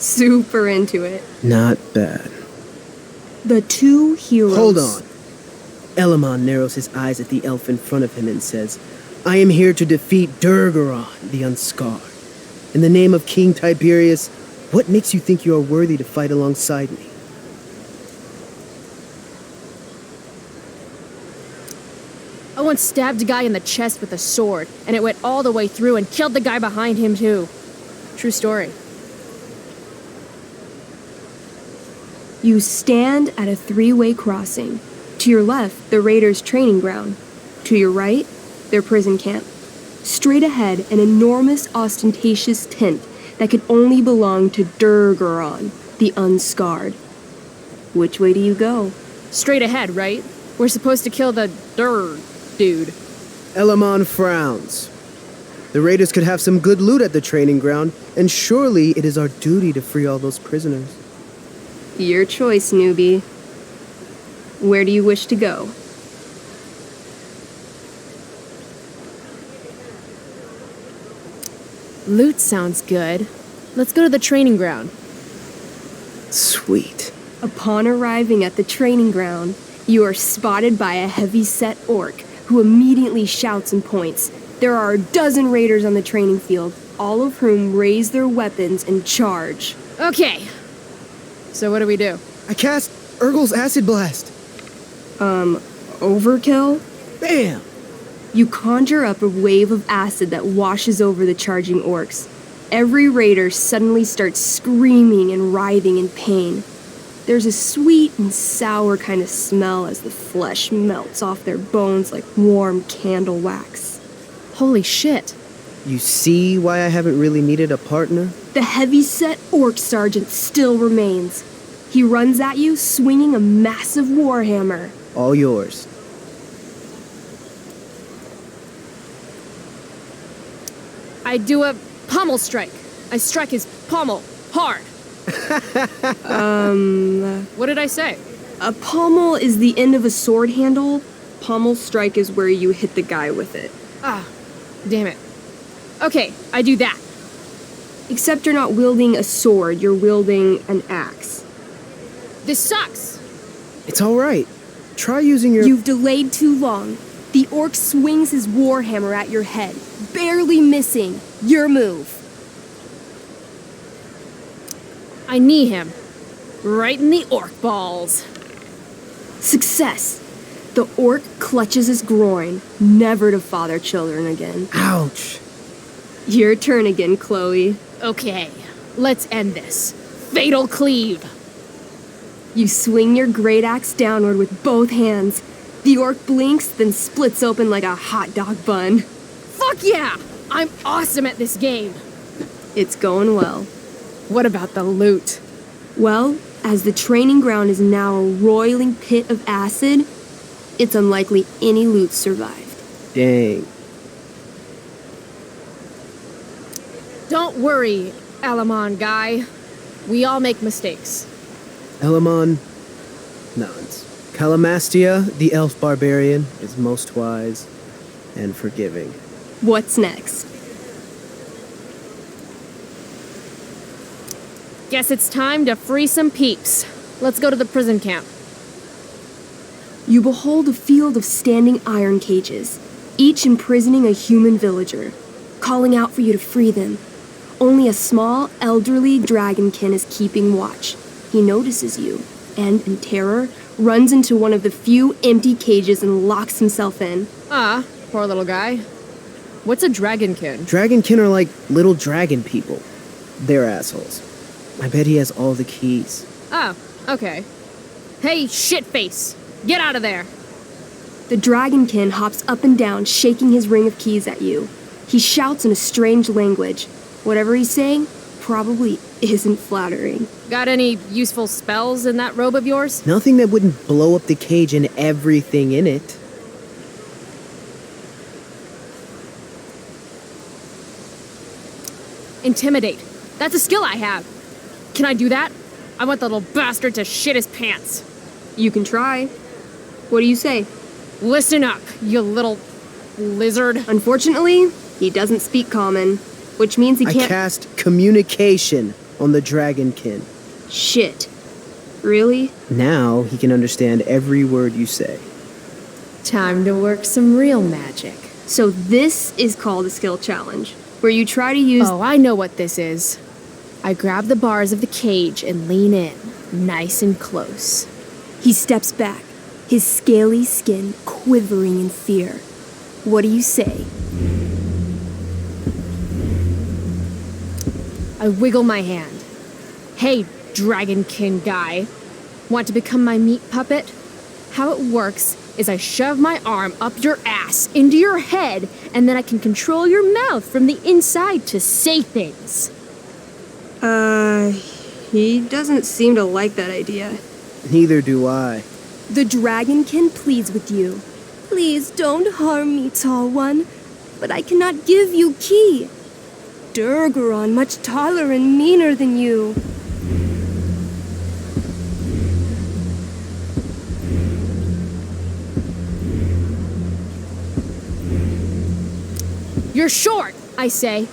[SPEAKER 2] Super into it.
[SPEAKER 13] Not bad.
[SPEAKER 2] The two heroes.
[SPEAKER 13] Hold on. Elamon narrows his eyes at the elf in front of him and says, I am here to defeat Durgaron, the Unscarred. In the name of King Tiberius, what makes you think you are worthy to fight alongside me?
[SPEAKER 7] I once stabbed a guy in the chest with a sword, and it went all the way through and killed the guy behind him, too. True story.
[SPEAKER 2] You stand at a three-way crossing. To your left, the raiders' training ground. To your right, their prison camp. Straight ahead, an enormous, ostentatious tent that could only belong to Durgaron, the Unscarred. Which way do you go?
[SPEAKER 7] Straight ahead, right? We're supposed to kill the dude.
[SPEAKER 13] Elamon frowns. The raiders could have some good loot at the training ground, and surely it is our duty to free all those prisoners.
[SPEAKER 2] Your choice, newbie. Where do you wish to go?
[SPEAKER 7] Loot sounds good. Let's go to the training ground.
[SPEAKER 13] Sweet.
[SPEAKER 2] Upon arriving at the training ground, you are spotted by a heavy-set orc who immediately shouts and points. There are a dozen raiders on the training field, all of whom raise their weapons and charge.
[SPEAKER 7] Okay. So what do we do?
[SPEAKER 13] I cast Urgel's Acid Blast.
[SPEAKER 2] Overkill?
[SPEAKER 13] Bam!
[SPEAKER 2] You conjure up a wave of acid that washes over the charging orcs. Every raider suddenly starts screaming and writhing in pain. There's a sweet and sour kind of smell as the flesh melts off their bones like warm candle wax.
[SPEAKER 7] Holy shit.
[SPEAKER 13] You see why I haven't really needed a partner?
[SPEAKER 2] The heavy-set orc sergeant still remains. He runs at you, swinging a massive warhammer.
[SPEAKER 13] All yours.
[SPEAKER 7] I do a pommel strike. I strike his pommel hard. What did I say?
[SPEAKER 2] A pommel is the end of a sword handle. Pommel strike is where you hit the guy with it.
[SPEAKER 7] Ah, damn it. Okay, I do that.
[SPEAKER 2] Except you're not wielding a sword, you're wielding an axe.
[SPEAKER 7] This sucks.
[SPEAKER 13] It's all right. Try using your...
[SPEAKER 2] You've delayed too long. The orc swings his warhammer at your head, barely missing. Your move.
[SPEAKER 7] I knee him. Right in the orc balls.
[SPEAKER 2] Success. The orc clutches his groin, never to father children again.
[SPEAKER 13] Ouch.
[SPEAKER 2] Your turn again, Chloe.
[SPEAKER 7] Okay, let's end this. Fatal cleave.
[SPEAKER 2] You swing your great axe downward with both hands. The orc blinks, then splits open like a hot dog bun.
[SPEAKER 7] Fuck yeah! I'm awesome at this game.
[SPEAKER 2] It's going well.
[SPEAKER 7] What about the loot?
[SPEAKER 2] Well, as the training ground is now a roiling pit of acid, it's unlikely any loot survived.
[SPEAKER 13] Dang.
[SPEAKER 7] Don't worry, Alamon guy. We all make mistakes.
[SPEAKER 13] Elamon nods. Callamastia, the elf barbarian, is most wise and forgiving.
[SPEAKER 2] What's next?
[SPEAKER 7] Guess it's time to free some peeps. Let's go to the prison camp.
[SPEAKER 2] You behold a field of standing iron cages, each imprisoning a human villager, calling out for you to free them. Only a small, elderly dragonkin is keeping watch. He notices you, and, in terror, runs into one of the few empty cages and locks himself in.
[SPEAKER 7] Ah, poor little guy. What's a dragonkin?
[SPEAKER 13] Dragonkin are like little dragon people. They're assholes. I bet he has all the keys.
[SPEAKER 7] Oh, okay. Hey, shitface! Get out of there!
[SPEAKER 2] The dragonkin hops up and down, shaking his ring of keys at you. He shouts in a strange language. Whatever he's saying probably isn't flattering.
[SPEAKER 7] Got any useful spells in that robe of yours?
[SPEAKER 13] Nothing that wouldn't blow up the cage and everything in it.
[SPEAKER 7] Intimidate. That's a skill I have. Can I do that? I want the little bastard to shit his pants.
[SPEAKER 2] You can try. What do you say?
[SPEAKER 7] Listen up, you little lizard.
[SPEAKER 2] Unfortunately, he doesn't speak common, which means he can't...
[SPEAKER 13] I cast communication on the Dragonkin.
[SPEAKER 2] Shit. Really?
[SPEAKER 13] Now he can understand every word you say.
[SPEAKER 3] Time to work some real magic.
[SPEAKER 2] So this is called a skill challenge, where you try to use...
[SPEAKER 3] Oh, I know what this is. I grab the bars of the cage and lean in, nice and close.
[SPEAKER 2] He steps back, his scaly skin quivering in fear. What do you say?
[SPEAKER 3] I wiggle my hand. Hey, Dragonkin guy. Want to become my meat puppet? How it works is I shove my arm up your ass into your head, and then I can control your mouth from the inside to say things.
[SPEAKER 2] He doesn't seem to like that idea.
[SPEAKER 13] Neither do I.
[SPEAKER 2] The Dragonkin pleads with you. Please don't harm me, tall one, but I cannot give you key. Durgaron much taller and meaner than you.
[SPEAKER 3] You're short, I say,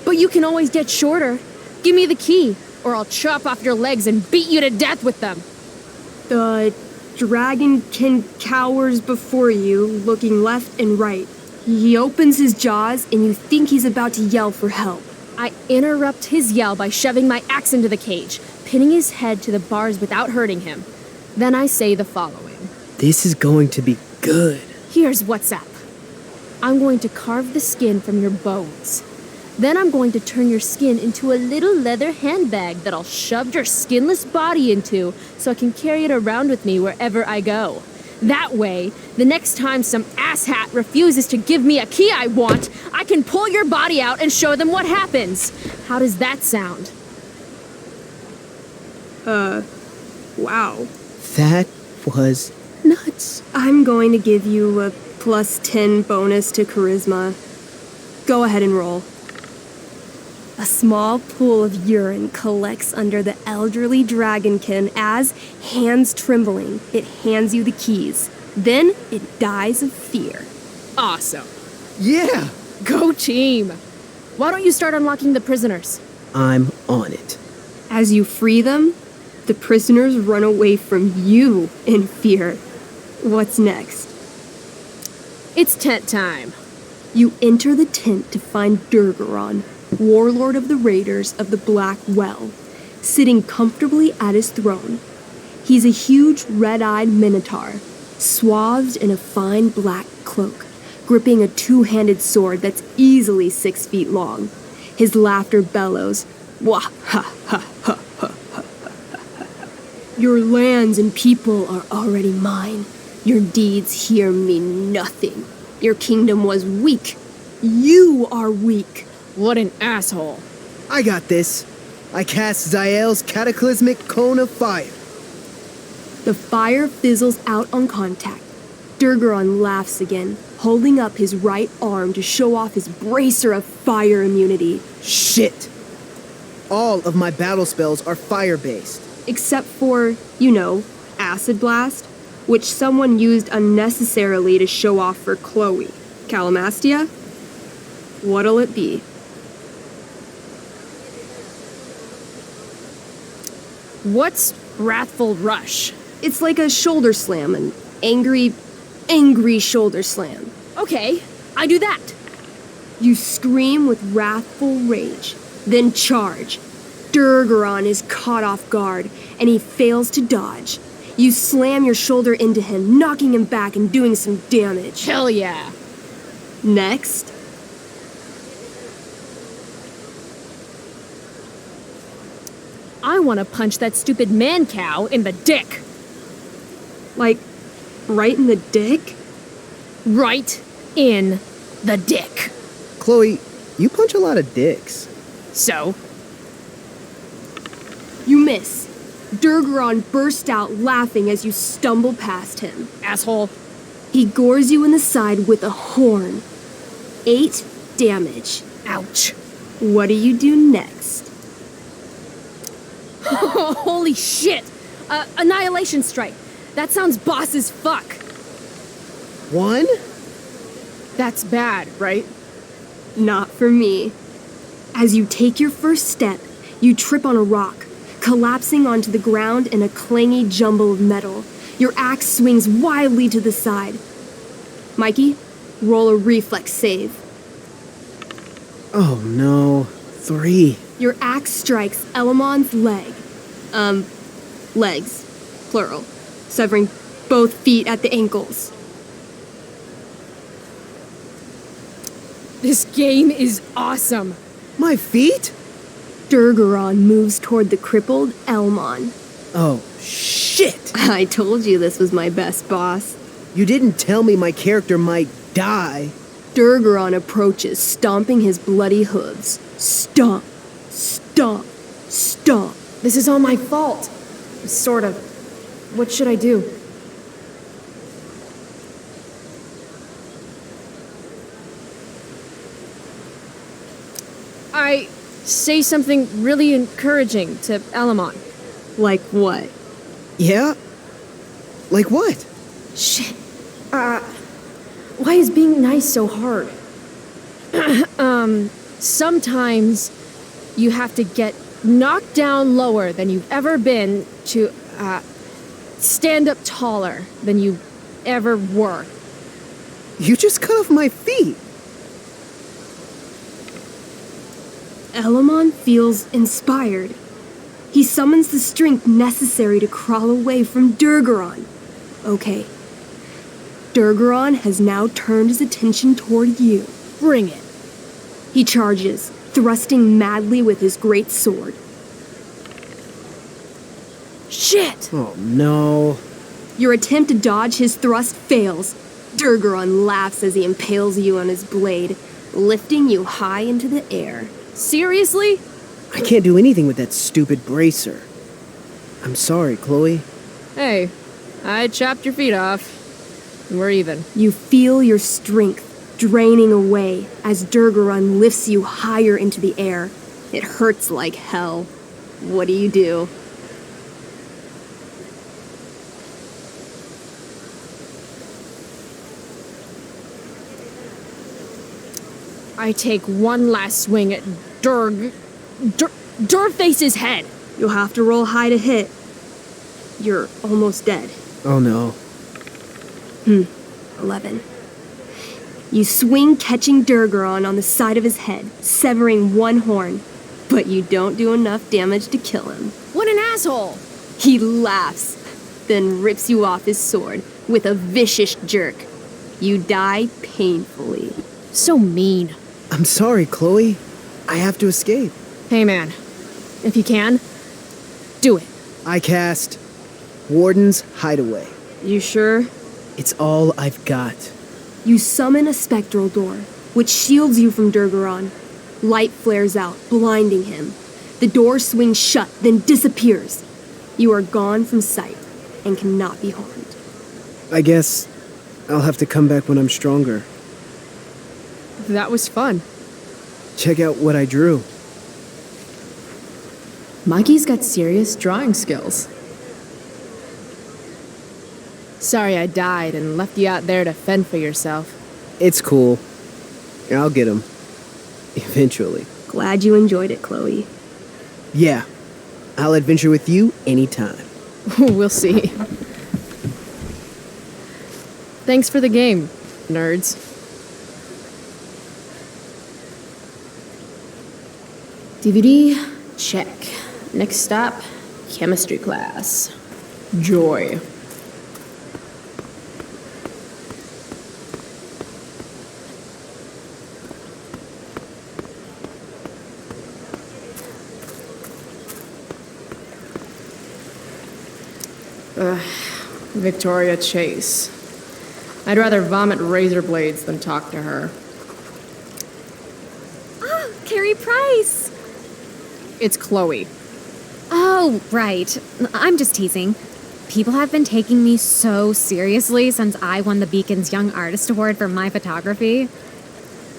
[SPEAKER 3] but you can always get shorter. Give me the key, or I'll chop off your legs and beat you to death with them.
[SPEAKER 2] The Dragonkin cowers before you, looking left and right. He opens his jaws, and you think he's about to yell for help.
[SPEAKER 3] I interrupt his yell by shoving my axe into the cage, pinning his head to the bars without hurting him. Then I say the following.
[SPEAKER 13] This is going to be good.
[SPEAKER 3] Here's what's up. I'm going to carve the skin from your bones. Then I'm going to turn your skin into a little leather handbag that I'll shove your skinless body into so I can carry it around with me wherever I go. That way, the next time some asshat refuses to give me a key I want, I can pull your body out and show them what happens. How does that sound?
[SPEAKER 2] Wow.
[SPEAKER 13] That was nuts.
[SPEAKER 2] I'm going to give you a +10 bonus to charisma. Go ahead and roll. A small pool of urine collects under the elderly Dragonkin as, hands trembling, it hands you the keys. Then it dies of fear.
[SPEAKER 3] Awesome.
[SPEAKER 13] Yeah!
[SPEAKER 3] Go team! Why don't you start unlocking the prisoners?
[SPEAKER 13] I'm on it.
[SPEAKER 2] As you free them, the prisoners run away from you in fear. What's next?
[SPEAKER 3] It's tent time.
[SPEAKER 2] You enter the tent to find Durgaron, warlord of the Raiders of the Black Well, sitting comfortably at his throne. He's a huge red-eyed minotaur, swathed in a fine black cloak, gripping a two-handed sword that's easily 6 feet long. His laughter bellows, wah ha ha ha ha ha ha. Your lands and people are already mine. Your deeds here mean nothing. Your kingdom was weak. You are weak.
[SPEAKER 3] What an asshole.
[SPEAKER 13] I got this. I cast Zael's cataclysmic cone of fire.
[SPEAKER 2] The fire fizzles out on contact. Durgaron laughs again, holding up his right arm to show off his bracer of fire immunity.
[SPEAKER 13] Shit! All of my battle spells are fire-based.
[SPEAKER 2] Except for, Acid Blast, which someone used unnecessarily to show off for Chloe. Callamastia? What'll it be?
[SPEAKER 3] What's Wrathful Rush?
[SPEAKER 2] It's like a shoulder slam, an angry shoulder slam.
[SPEAKER 3] Okay, I do that.
[SPEAKER 2] You scream with wrathful rage, then charge. Durgaron is caught off guard, and he fails to dodge. You slam your shoulder into him, knocking him back and doing some damage.
[SPEAKER 3] Hell yeah.
[SPEAKER 2] Next.
[SPEAKER 3] I want to punch that stupid man-cow in the dick.
[SPEAKER 2] Like, right in the dick?
[SPEAKER 3] Right in the dick.
[SPEAKER 13] Chloe, you punch a lot of dicks.
[SPEAKER 3] So?
[SPEAKER 2] You miss. Durgaron bursts out laughing as you stumble past him.
[SPEAKER 3] Asshole.
[SPEAKER 2] He gores you in the side with a horn. 8 damage.
[SPEAKER 3] Ouch.
[SPEAKER 2] What do you do next?
[SPEAKER 3] Holy shit! Annihilation Strike. That sounds boss as fuck.
[SPEAKER 13] 1?
[SPEAKER 3] That's bad, right?
[SPEAKER 2] Not for me. As you take your first step, You trip on a rock, collapsing onto the ground in a clangy jumble of metal. Your axe swings wildly to the side. Mikey, roll a reflex save.
[SPEAKER 13] Oh no. 3.
[SPEAKER 2] Your axe strikes Elamon's leg. Legs. Plural. Severing both feet at the ankles.
[SPEAKER 3] This game is awesome.
[SPEAKER 13] My feet?
[SPEAKER 2] Durgaron moves toward the crippled Elmon.
[SPEAKER 13] Oh, shit!
[SPEAKER 2] I told you this was my best boss.
[SPEAKER 13] You didn't tell me my character might die.
[SPEAKER 2] Durgaron approaches, stomping his bloody hooves. Stomp, stomp, stomp.
[SPEAKER 3] This is all my fault. Sort of. What should I do? I say something really encouraging to Elamon.
[SPEAKER 2] Like what?
[SPEAKER 13] Yeah? Like what?
[SPEAKER 3] Shit. Why is being nice so hard? Sometimes you have to get knocked down lower than you've ever been to, stand up taller than you ever were.
[SPEAKER 13] You just cut off my feet.
[SPEAKER 2] Elamon feels inspired. He summons the strength necessary to crawl away from Durgaron. Okay. Durgaron has now turned his attention toward you.
[SPEAKER 3] Bring it.
[SPEAKER 2] He charges, thrusting madly with his great sword.
[SPEAKER 3] Shit!
[SPEAKER 13] Oh no.
[SPEAKER 2] Your attempt to dodge his thrust fails. Durgaron laughs as he impales you on his blade, lifting you high into the air.
[SPEAKER 3] Seriously?
[SPEAKER 13] I can't do anything with that stupid bracer. I'm sorry, Chloe.
[SPEAKER 3] Hey, I chopped your feet off. We're even.
[SPEAKER 2] You feel your strength draining away as Durgaron lifts you higher into the air. It hurts like hell. What do?
[SPEAKER 3] I take one last swing at Durface's head.
[SPEAKER 2] You'll have to roll high to hit. You're almost dead.
[SPEAKER 13] Oh no.
[SPEAKER 2] 11. You swing, catching Durgaron on the side of his head, severing one horn. But you don't do enough damage to kill him.
[SPEAKER 3] What an asshole!
[SPEAKER 2] He laughs, then rips you off his sword with a vicious jerk. You die painfully.
[SPEAKER 3] So mean.
[SPEAKER 13] I'm sorry, Chloe. I have to escape.
[SPEAKER 3] Hey man, if you can, do it.
[SPEAKER 13] I cast Warden's Hideaway.
[SPEAKER 2] You sure?
[SPEAKER 13] It's all I've got.
[SPEAKER 2] You summon a spectral door, which shields you from Durgaron. Light flares out, blinding him. The door swings shut, then disappears. You are gone from sight and cannot be harmed.
[SPEAKER 13] I guess I'll have to come back when I'm stronger.
[SPEAKER 3] That was fun.
[SPEAKER 13] Check out what I drew.
[SPEAKER 3] Mikey's got serious drawing skills. Sorry I died and left you out there to fend for yourself.
[SPEAKER 13] It's cool. I'll get him. Eventually.
[SPEAKER 2] Glad you enjoyed it, Chloe.
[SPEAKER 13] Yeah. I'll adventure with you anytime.
[SPEAKER 3] We'll see. Thanks for the game, nerds. DVD, check. Next stop, chemistry class. Joy. Victoria Chase. I'd rather vomit razor blades than talk to her.
[SPEAKER 14] Oh, Carrie Price!
[SPEAKER 3] It's Chloe.
[SPEAKER 14] Oh, right. I'm just teasing. People have been taking me so seriously since I won the Beacon's Young Artist Award for my photography.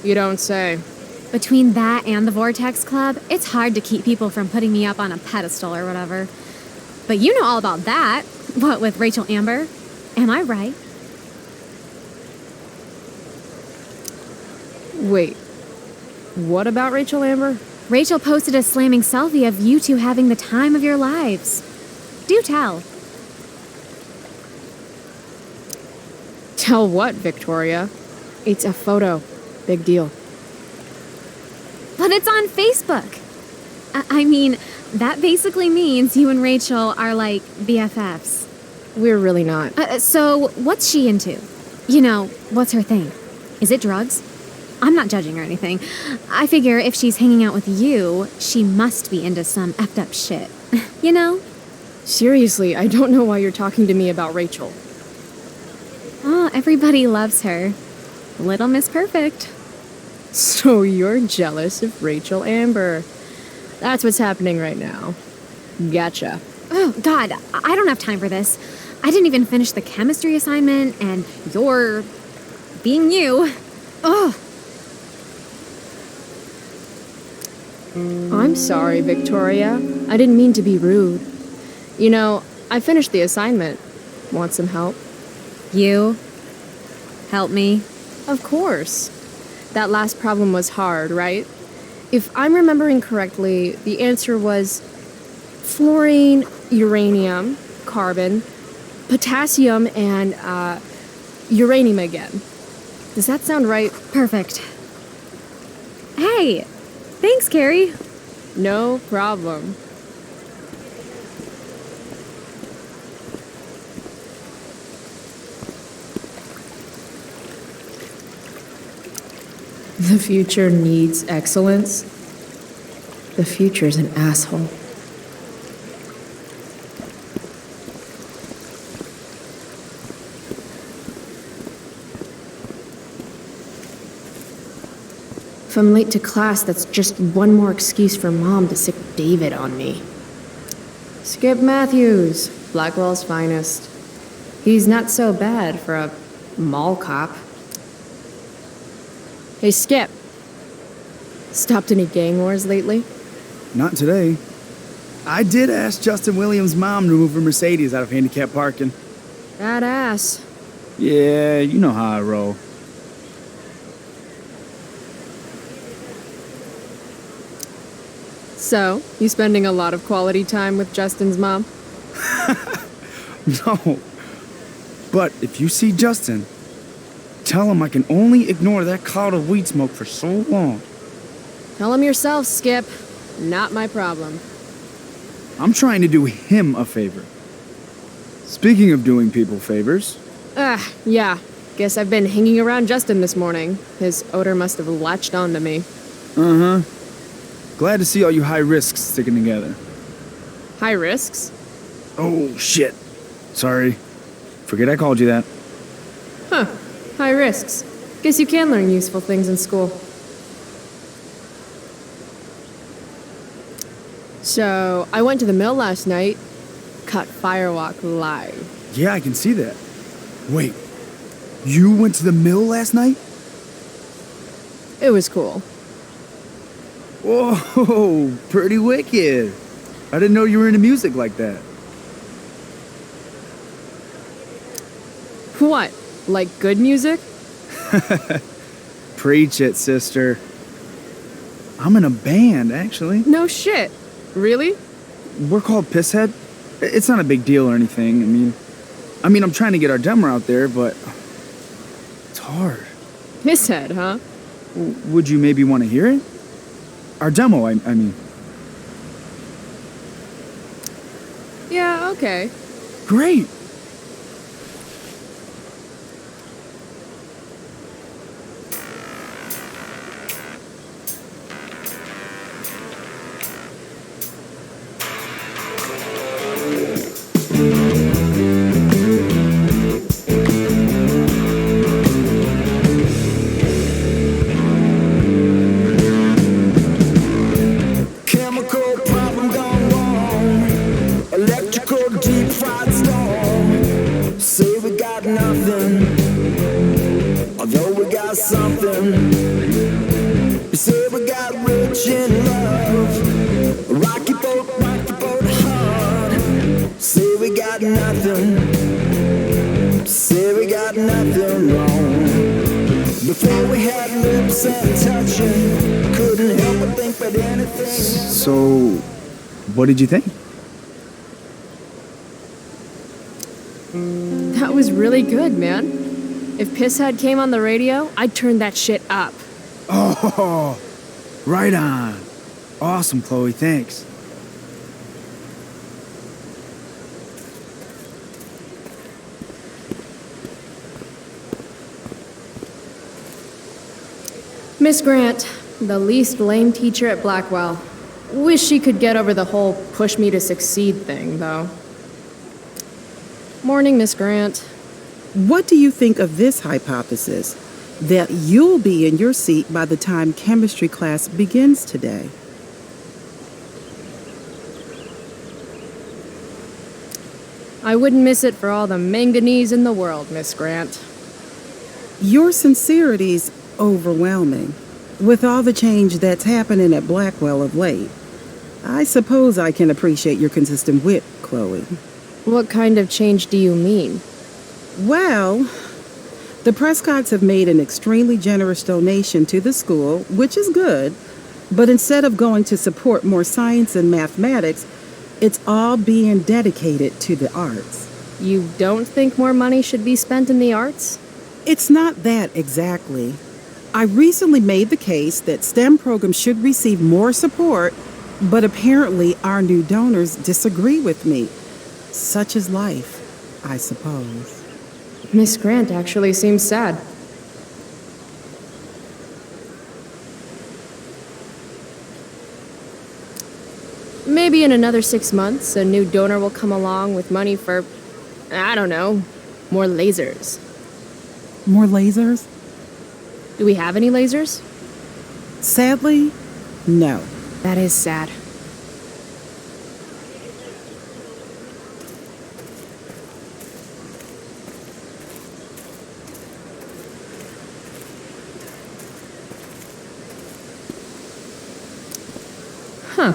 [SPEAKER 3] You don't say.
[SPEAKER 14] Between that and the Vortex Club, it's hard to keep people from putting me up on a pedestal or whatever. But you know all about that. What with Rachel Amber? Am I right?
[SPEAKER 3] Wait. What about Rachel Amber?
[SPEAKER 14] Rachel posted a slamming selfie of you two having the time of your lives. Do tell.
[SPEAKER 3] Tell what, Victoria? It's a photo. Big deal.
[SPEAKER 14] But it's on Facebook. I mean, that basically means you and Rachel are like BFFs.
[SPEAKER 3] We're really not.
[SPEAKER 14] So, what's she into? You know, what's her thing? Is it drugs? I'm not judging or anything. I figure if she's hanging out with you, she must be into some effed up shit. You know?
[SPEAKER 3] Seriously, I don't know why you're talking to me about Rachel.
[SPEAKER 14] Oh, everybody loves her. Little Miss Perfect.
[SPEAKER 3] So you're jealous of Rachel Amber. That's what's happening right now. Gotcha.
[SPEAKER 14] Oh, God, I don't have time for this. I didn't even finish the chemistry assignment, and you're being you. Ugh.
[SPEAKER 3] I'm sorry, Victoria. I didn't mean to be rude. You know, I finished the assignment. Want some help?
[SPEAKER 14] You? Help me?
[SPEAKER 3] Of course. That last problem was hard, right? If I'm remembering correctly, the answer was fluorine, uranium, carbon, potassium, and uranium again. Does that sound right?
[SPEAKER 14] Perfect. Hey, thanks, Carrie.
[SPEAKER 3] No problem. The future needs excellence. The future's an asshole. If I'm late to class, that's just one more excuse for Mom to sick David on me. Skip Matthews, Blackwell's finest. He's not so bad for a mall cop. Hey, Skip. Stopped any gang wars lately?
[SPEAKER 15] Not today. I did ask Justin Williams' mom to move her Mercedes out of handicap parking.
[SPEAKER 3] Badass.
[SPEAKER 15] Yeah, you know how I roll.
[SPEAKER 3] So, you spending a lot of quality time with Justin's mom?
[SPEAKER 15] No. But if you see Justin, tell him I can only ignore that cloud of weed smoke for so long.
[SPEAKER 3] Tell him yourself, Skip. Not my problem.
[SPEAKER 15] I'm trying to do him a favor. Speaking of doing people favors...
[SPEAKER 3] Yeah. Guess I've been hanging around Justin this morning. His odor must have latched onto me.
[SPEAKER 15] Uh-huh. Glad to see all you high risks sticking together.
[SPEAKER 3] High risks?
[SPEAKER 15] Oh, shit. Sorry. Forget I called you that.
[SPEAKER 3] Huh. High risks. Guess you can learn useful things in school. So, I went to the mill last night. Caught Firewalk live.
[SPEAKER 15] Yeah, I can see that. Wait. You went to the mill last night?
[SPEAKER 3] It was cool.
[SPEAKER 15] Whoa, pretty wicked. I didn't know you were into music like that.
[SPEAKER 3] What? Like good music?
[SPEAKER 15] Preach it, sister. I'm in a band, actually.
[SPEAKER 3] No shit. Really?
[SPEAKER 15] We're called Pisshead. It's not a big deal or anything. I mean, I'm trying to get our demo out there, but it's hard.
[SPEAKER 3] Pisshead, huh?
[SPEAKER 15] Would you maybe want to hear it? Our demo, I mean.
[SPEAKER 3] Yeah, okay.
[SPEAKER 15] Great.
[SPEAKER 16] Before we had lips and touching, couldn't help but
[SPEAKER 15] So, what did you think?
[SPEAKER 3] That was really good, man. If Pisshead came on the radio, I'd turn that shit up.
[SPEAKER 15] Oh, right on. Awesome, Chloe, thanks.
[SPEAKER 3] Miss Grant, the least lame teacher at Blackwell. Wish she could get over the whole push me to succeed thing, though. Morning, Miss Grant.
[SPEAKER 16] What do you think of this hypothesis? That you'll be in your seat by the time chemistry class begins today.
[SPEAKER 3] I wouldn't miss it for all the manganese in the world, Miss Grant.
[SPEAKER 16] Your sincerity's overwhelming. With all the change that's happening at Blackwell of late, I suppose I can appreciate your consistent wit, Chloe.
[SPEAKER 3] What kind of change do you mean?
[SPEAKER 16] Well, the Prescotts have made an extremely generous donation to the school, which is good, but instead of going to support more science and mathematics, it's all being dedicated to the arts.
[SPEAKER 3] You don't think more money should be spent in the arts?
[SPEAKER 16] It's not that exactly. I recently made the case that STEM programs should receive more support, but apparently our new donors disagree with me. Such is life, I suppose.
[SPEAKER 3] Miss Grant actually seems sad. Maybe in another 6 months, a new donor will come along with money for, I don't know, more lasers.
[SPEAKER 16] More lasers?
[SPEAKER 3] Do we have any lasers?
[SPEAKER 16] Sadly, no.
[SPEAKER 3] That is sad. Huh.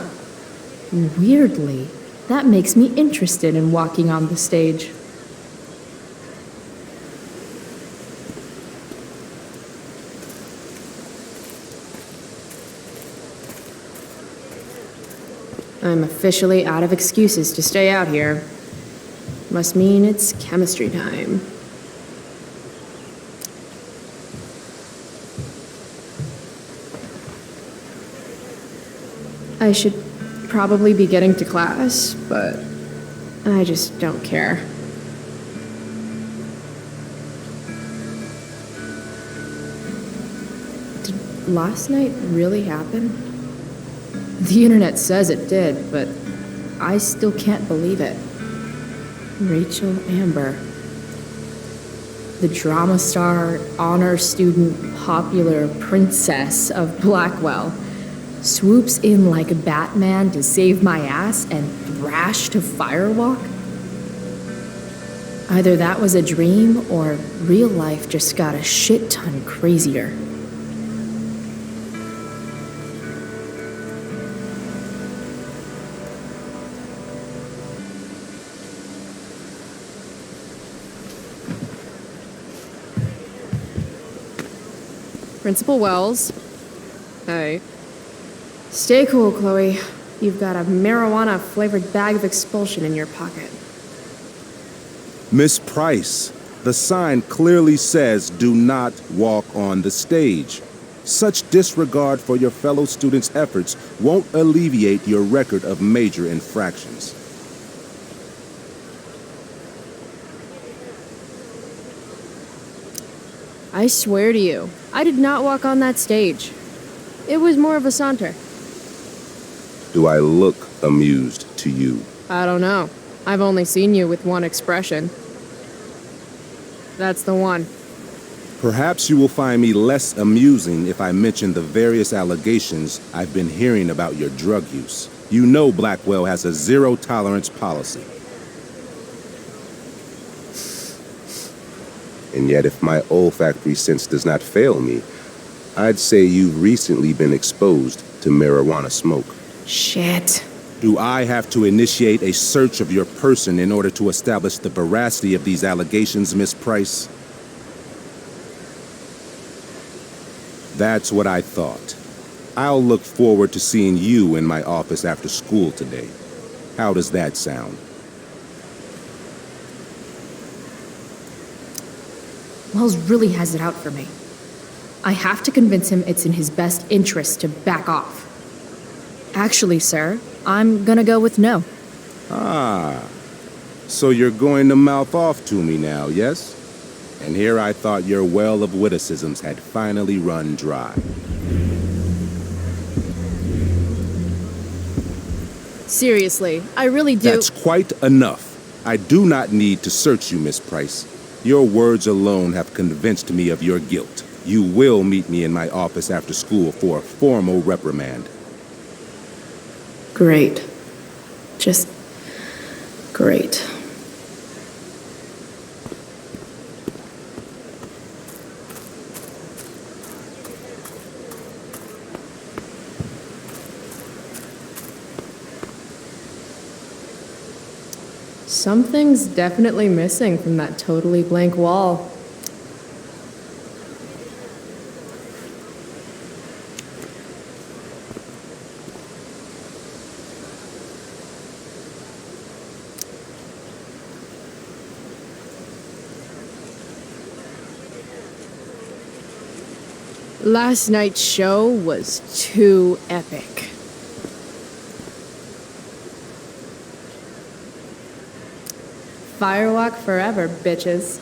[SPEAKER 3] Weirdly, that makes me interested in walking on the stage. I'm officially out of excuses to stay out here. Must mean it's chemistry time. I should probably be getting to class, but I just don't care. Did last night really happen? The internet says it did, but I still can't believe it. Rachel Amber. The drama star, honor student, popular princess of Blackwell swoops in like Batman to save my ass and thrash to firewalk? Either that was a dream or real life just got a shit ton crazier. Principal Wells. Hey. Stay cool, Chloe. You've got a marijuana-flavored bag of expulsion in your pocket.
[SPEAKER 17] Miss Price, the sign clearly says do not walk on the stage. Such disregard for your fellow students' efforts won't alleviate your record of major infractions.
[SPEAKER 3] I swear to you, I did not walk on that stage. It was more of a saunter.
[SPEAKER 17] Do I look amused to you?
[SPEAKER 3] I don't know. I've only seen you with one expression. That's the one.
[SPEAKER 17] Perhaps you will find me less amusing if I mention the various allegations I've been hearing about your drug use. You know Blackwell has a zero-tolerance policy. And yet, if my olfactory sense does not fail me, I'd say you've recently been exposed to marijuana smoke.
[SPEAKER 3] Shit.
[SPEAKER 17] Do I have to initiate a search of your person in order to establish the veracity of these allegations, Miss Price? That's what I thought. I'll look forward to seeing you in my office after school today. How does that sound?
[SPEAKER 3] Wells really has it out for me. I have to convince him it's in his best interest to back off. Actually, sir, I'm gonna go with no.
[SPEAKER 17] Ah, so you're going to mouth off to me now, yes? And here I thought your well of witticisms had finally run dry.
[SPEAKER 7] Seriously, I really do.
[SPEAKER 17] That's quite enough. I do not need to search you, Miss Price. Your words alone have convinced me of your guilt. You will meet me in my office after school for a formal reprimand.
[SPEAKER 3] Great. Just great. Something's definitely missing from that totally blank wall. Last night's show was too epic. Firewalk forever, bitches.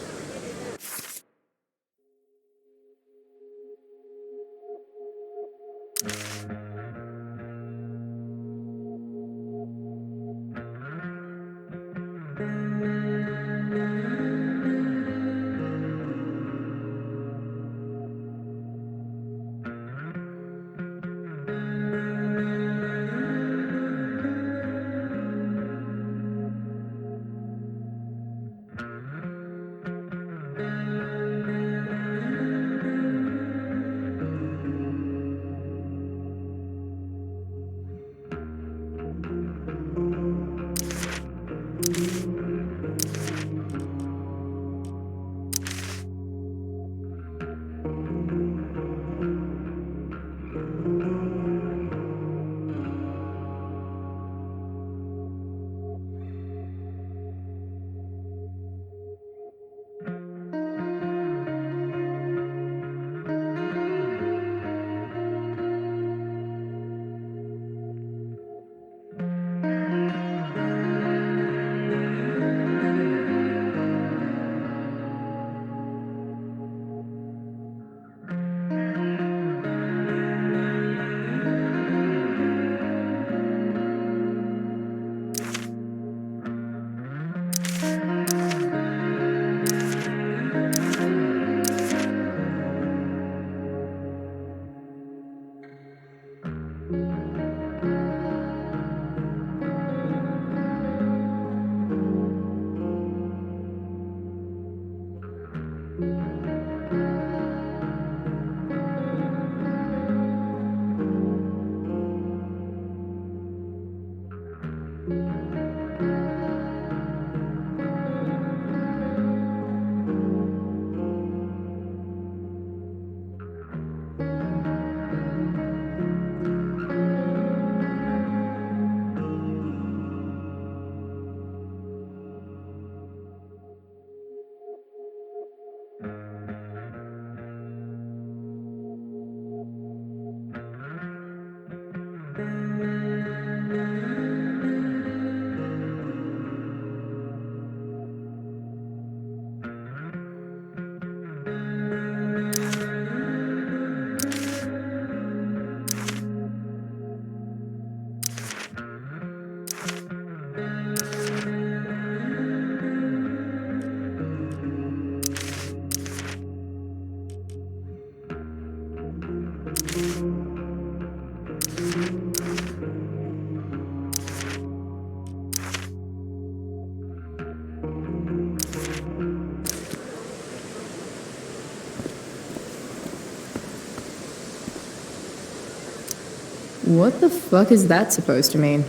[SPEAKER 3] What the fuck is that supposed to mean?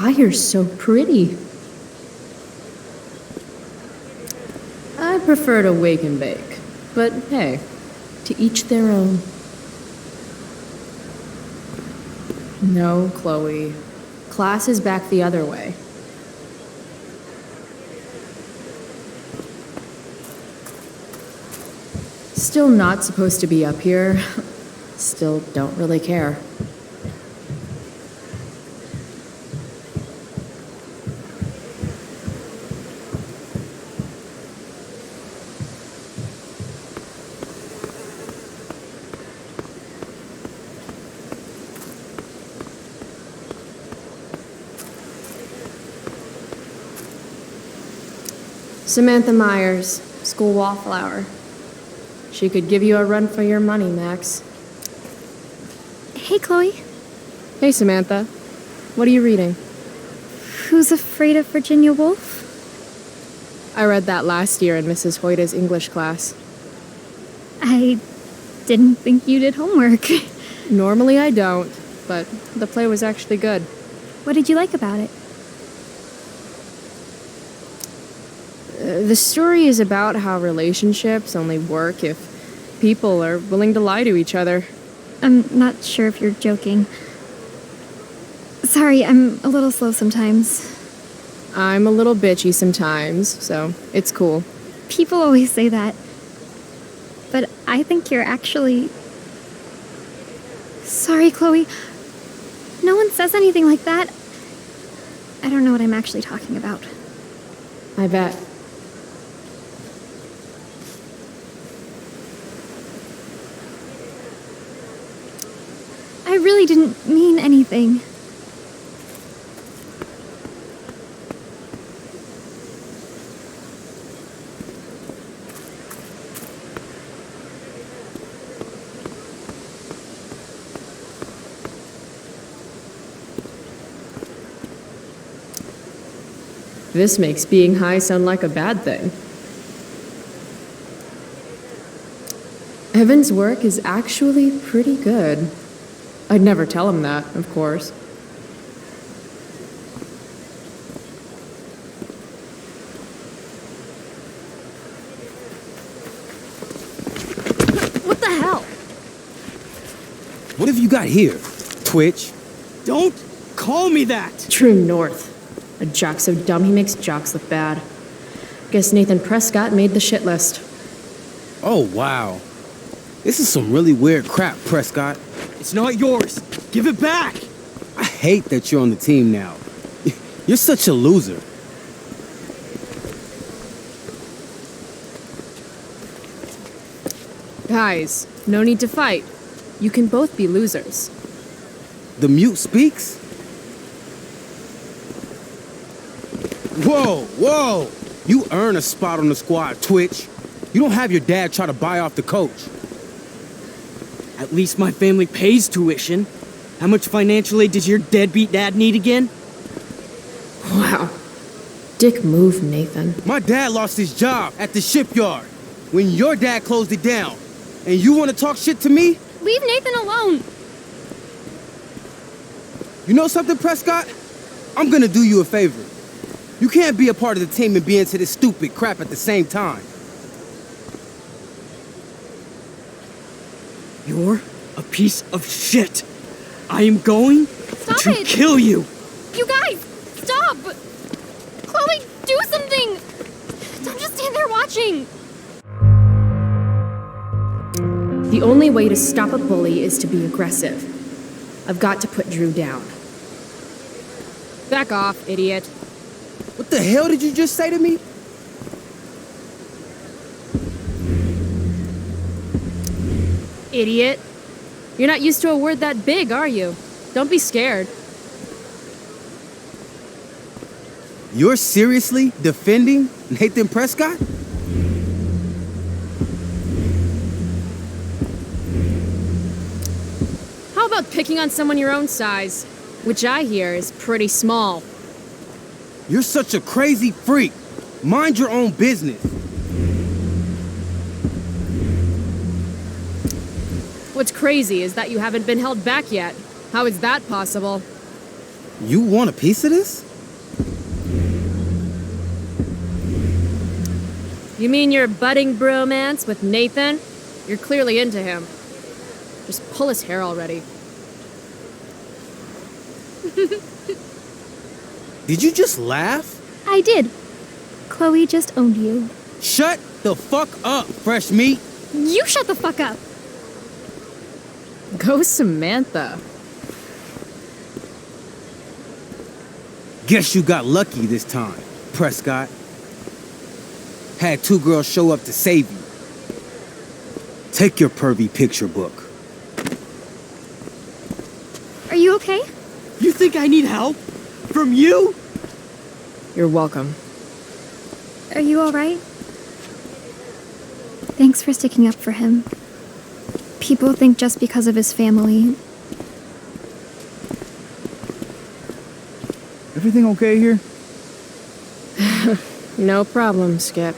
[SPEAKER 3] fire's so pretty. I prefer to wake and bake, but hey, to each their own. No, Chloe. Class is back the other way. Still not supposed to be up here. Still don't really care. Samantha Myers, school wallflower. She could give you a run for your money, Max.
[SPEAKER 14] Hey, Chloe.
[SPEAKER 3] Hey, Samantha. What are you reading?
[SPEAKER 14] Who's Afraid of Virginia Woolf?
[SPEAKER 3] I read that last year in Mrs. Hoyta's English class.
[SPEAKER 14] I didn't think you did homework.
[SPEAKER 3] Normally I don't, but the play was actually good.
[SPEAKER 14] What did you like about it?
[SPEAKER 3] The story is about how relationships only work if people are willing to lie to each other.
[SPEAKER 14] I'm not sure if you're joking. Sorry, I'm a little slow sometimes.
[SPEAKER 3] I'm a little bitchy sometimes, so it's cool.
[SPEAKER 14] People always say that. But I think you're actually... Sorry, Chloe. No one says anything like that. I don't know what I'm actually talking about.
[SPEAKER 3] I bet.
[SPEAKER 14] I really didn't mean anything.
[SPEAKER 3] This makes being high sound like a bad thing. Evan's work is actually pretty good. I'd never tell him that, of course.
[SPEAKER 14] What the hell?
[SPEAKER 18] What have you got here, Twitch? Don't call me that!
[SPEAKER 3] True North. A jock so dumb he makes jocks look bad. Guess Nathan Prescott made the shit list.
[SPEAKER 18] Oh, wow. This is some really weird crap, Prescott. It's not yours. Give it back! I hate that you're on the team now. You're such a loser.
[SPEAKER 3] Guys, no need to fight. You can both be losers.
[SPEAKER 18] The mute speaks? Whoa, whoa! You earn a spot on the squad, Twitch. You don't have your dad try to buy off the coach.
[SPEAKER 19] At least my family pays tuition. How much financial aid does your deadbeat dad need again?
[SPEAKER 3] Wow. Dick move, Nathan.
[SPEAKER 18] My dad lost his job at the shipyard when your dad closed it down. And you want to talk shit to me?
[SPEAKER 14] Leave Nathan alone.
[SPEAKER 18] You know something, Prescott? I'm gonna do you a favor. You can't be a part of the team and be into this stupid crap at the same time.
[SPEAKER 19] You're a piece of shit. I am going to kill you.
[SPEAKER 14] You guys, stop! Chloe, do something! Don't just stand there watching.
[SPEAKER 3] The only way to stop a bully is to be aggressive. I've got to put Drew down. Back off, idiot.
[SPEAKER 18] What the hell did you just say to me?
[SPEAKER 3] Idiot. You're not used to a word that big, are you? Don't be scared.
[SPEAKER 18] You're seriously defending Nathan Prescott?
[SPEAKER 3] How about picking on someone your own size? Which I hear is pretty small.
[SPEAKER 18] You're such a crazy freak. Mind your own business.
[SPEAKER 3] What's crazy is that you haven't been held back yet. How is that possible?
[SPEAKER 18] You want a piece of this?
[SPEAKER 3] You mean your budding bromance with Nathan? You're clearly into him. Just pull his hair already.
[SPEAKER 18] Did you just laugh?
[SPEAKER 1] I did. Chloe just owned you.
[SPEAKER 18] Shut the fuck up, fresh meat.
[SPEAKER 1] You shut the fuck up.
[SPEAKER 3] Go Samantha.
[SPEAKER 18] Guess you got lucky this time, Prescott. Had 2 girls show up to save you. Take your pervy picture book.
[SPEAKER 1] Are you okay?
[SPEAKER 19] You think I need help? From you?
[SPEAKER 3] You're welcome.
[SPEAKER 1] Are you alright? Thanks for sticking up for him. People think just because of his family.
[SPEAKER 15] Everything okay here?
[SPEAKER 3] No problem, Skip.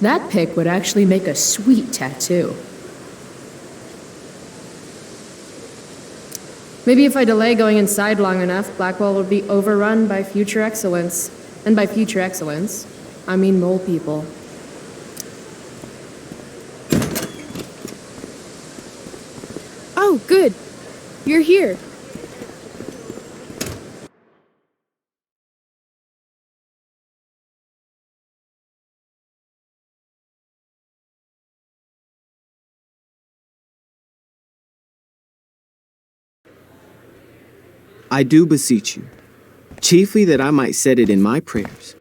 [SPEAKER 3] That pic would actually make a sweet tattoo. Maybe if I delay going inside long enough, Blackwell will be overrun by future excellence. And by future excellence, I mean mole people.
[SPEAKER 2] Oh, good. You're here.
[SPEAKER 19] I do beseech you, chiefly that I might set it in my prayers,